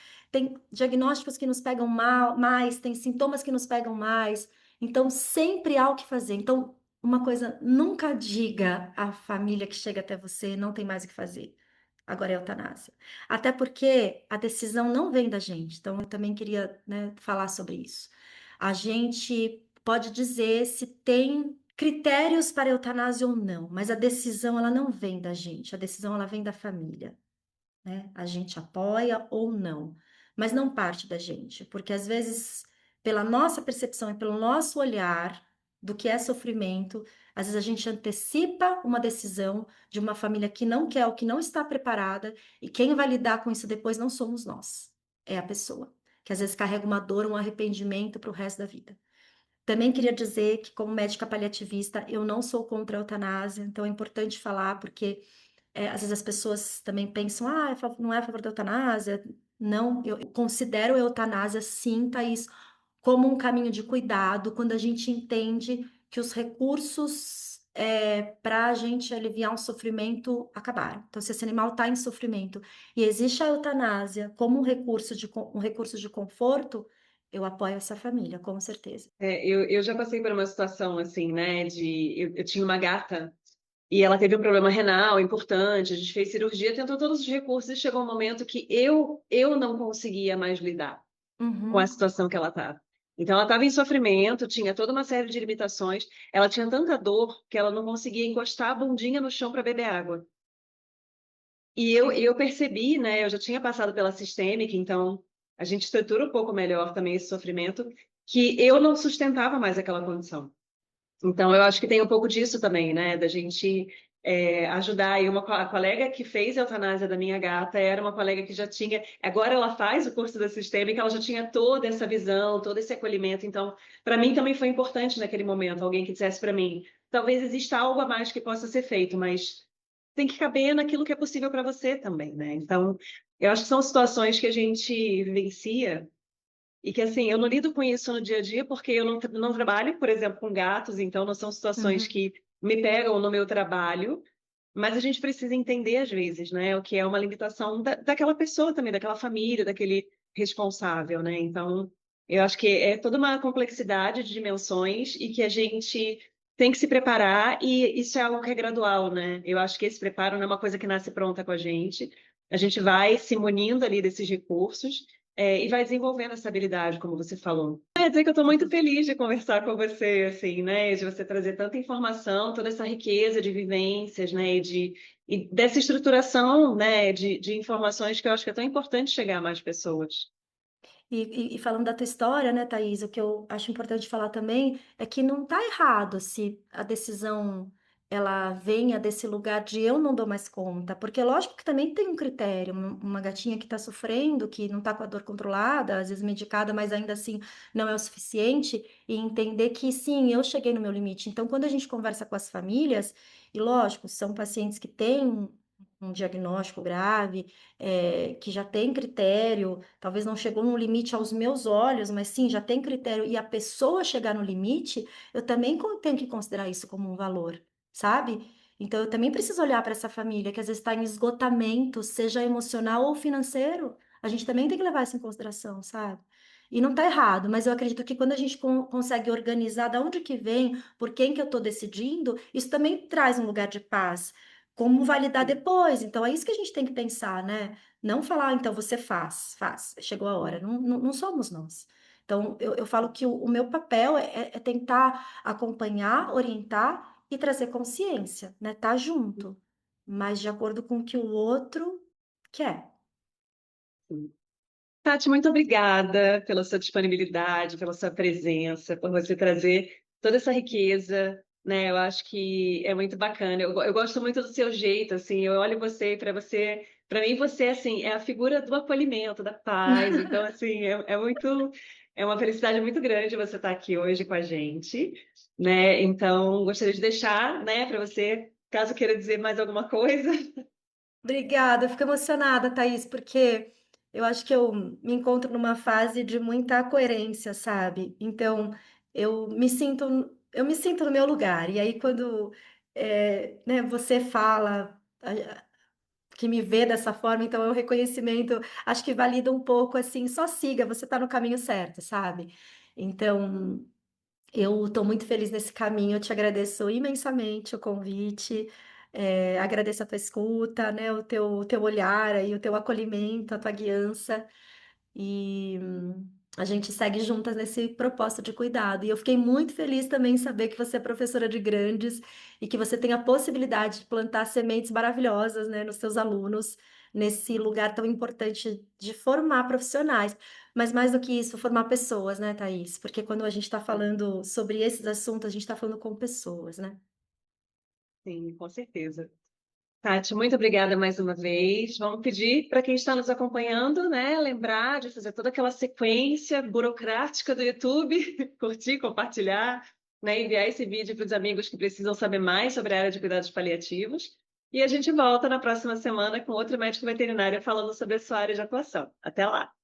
S2: diagnósticos que nos pegam mais, tem sintomas que nos pegam mais. Então, sempre há o que fazer. Então, uma coisa, nunca diga à família que chega até você, não tem mais o que fazer. Agora é eutanásia. Até porque a decisão não vem da gente. Então, eu também queria, né, falar sobre isso. A gente pode dizer se tem critérios para eutanásia ou não, mas a decisão ela não vem da gente, a decisão ela vem da família, né? A gente apoia ou não, mas não parte da gente, porque às vezes, pela nossa percepção e pelo nosso olhar do que é sofrimento, às vezes a gente antecipa uma decisão de uma família que não quer ou que não está preparada, e quem vai lidar com isso depois não somos nós, é a pessoa, que às vezes carrega uma dor, um arrependimento para o resto da vida. Também queria dizer que, como médica paliativista, eu não sou contra a eutanásia, então é importante falar, porque às vezes as pessoas também pensam, não é a favor da eutanásia. Não, eu considero a eutanásia, sim, Thaís, como um caminho de cuidado, quando a gente entende que os recursos para a gente aliviar um sofrimento acabaram. Então, se esse animal está em sofrimento e existe a eutanásia como um recurso de conforto, eu apoio essa família, com certeza.
S3: Eu já passei por uma situação assim, né? Eu tinha uma gata e ela teve um problema renal importante, a gente fez cirurgia, tentou todos os recursos e chegou um momento que eu não conseguia mais lidar com a
S2: Uhum.
S3: situação que ela estava. Então, ela estava em sofrimento, tinha toda uma série de limitações, ela tinha tanta dor que ela não conseguia encostar a bundinha no chão para beber água. E eu percebi, né? Eu já tinha passado pela sistêmica, então a gente estrutura um pouco melhor também esse sofrimento, que eu não sustentava mais aquela condição. Então, eu acho que tem um pouco disso também, né? Da gente ajudar. E a colega que fez a eutanásia da minha gata era uma colega que já tinha. Agora ela faz o curso da sistêmica, ela já tinha toda essa visão, todo esse acolhimento. Então, para mim também foi importante naquele momento alguém que dissesse para mim: talvez exista algo a mais que possa ser feito, mas tem que caber naquilo que é possível para você também, né? Então, eu acho que são situações que a gente vivencia. E que assim, eu não lido com isso no dia a dia porque eu não trabalho, por exemplo, com gatos, então não são situações
S2: Uhum.
S3: que me pegam no meu trabalho, mas a gente precisa entender às vezes, né, o que é uma limitação daquela pessoa também, daquela família, daquele responsável, né? Então, eu acho que é toda uma complexidade de dimensões e que a gente tem que se preparar e isso é algo que é gradual, né? Eu acho que esse preparo não é uma coisa que nasce pronta com a gente. A gente vai se munindo ali desses recursos e vai desenvolvendo essa habilidade, como você falou. Quer dizer que eu estou muito feliz de conversar com você, assim, né? De você trazer tanta informação, toda essa riqueza de vivências, né? E dessa estruturação, né? De informações que eu acho que é tão importante chegar a mais pessoas.
S2: E falando da tua história, né, Thaís, o que eu acho importante falar também é que não tá errado se a decisão ela venha desse lugar de eu não dou mais conta, porque lógico que também tem um critério, uma gatinha que está sofrendo, que não está com a dor controlada, às vezes medicada, mas ainda assim não é o suficiente, e entender que sim, eu cheguei no meu limite. Então, quando a gente conversa com as famílias, e lógico, são pacientes que têm um diagnóstico grave, que já tem critério, talvez não chegou no limite aos meus olhos, mas sim, já tem critério, e a pessoa chegar no limite, eu também tenho que considerar isso como um valor, sabe? Então, eu também preciso olhar para essa família que às vezes está em esgotamento, seja emocional ou financeiro. A gente também tem que levar isso em consideração, sabe? E não está errado, mas eu acredito que quando a gente consegue organizar da onde que vem, por quem que eu estou decidindo, isso também traz um lugar de paz. Como validar depois? Então, é isso que a gente tem que pensar, né? Não falar, então você faz, chegou a hora. Não, não, não somos nós. Então, eu falo que o meu papel é tentar acompanhar, orientar e trazer consciência, né? Tá junto, mas de acordo com o que o outro quer.
S3: Tati, muito obrigada pela sua disponibilidade, pela sua presença, por você trazer toda essa riqueza, né? Eu acho que é muito bacana. Eu gosto muito do seu jeito, assim. Eu olho você e para mim você assim é a figura do acolhimento, da paz. Então, assim, é uma felicidade muito grande você estar aqui hoje com a gente, né? Então, gostaria de deixar, né, para você, caso queira dizer mais alguma coisa.
S2: Obrigada, eu fico emocionada, Thaís, porque eu acho que eu me encontro numa fase de muita coerência, sabe? Então, eu me sinto no meu lugar. E aí, quando né, você fala que me vê dessa forma, então é um reconhecimento, acho que valida um pouco assim, só siga, você está no caminho certo, sabe? Então, eu estou muito feliz nesse caminho, eu te agradeço imensamente o convite, agradeço a tua escuta, né, o teu olhar aí, o teu acolhimento, a tua guiança, e a gente segue juntas nesse propósito de cuidado. E eu fiquei muito feliz também em saber que você é professora de grandes e que você tem a possibilidade de plantar sementes maravilhosas, né, nos seus alunos, nesse lugar tão importante de formar profissionais. Mas mais do que isso, formar pessoas, né, Thaís? Porque quando a gente está falando sobre esses assuntos, a gente está falando com pessoas, né?
S3: Sim, com certeza. Tati, muito obrigada mais uma vez. Vamos pedir para quem está nos acompanhando, né, lembrar de fazer toda aquela sequência burocrática do YouTube, curtir, compartilhar, né, enviar esse vídeo para os amigos que precisam saber mais sobre a área de cuidados paliativos. E a gente volta na próxima semana com outro médico veterinário falando sobre a sua área de atuação. Até lá!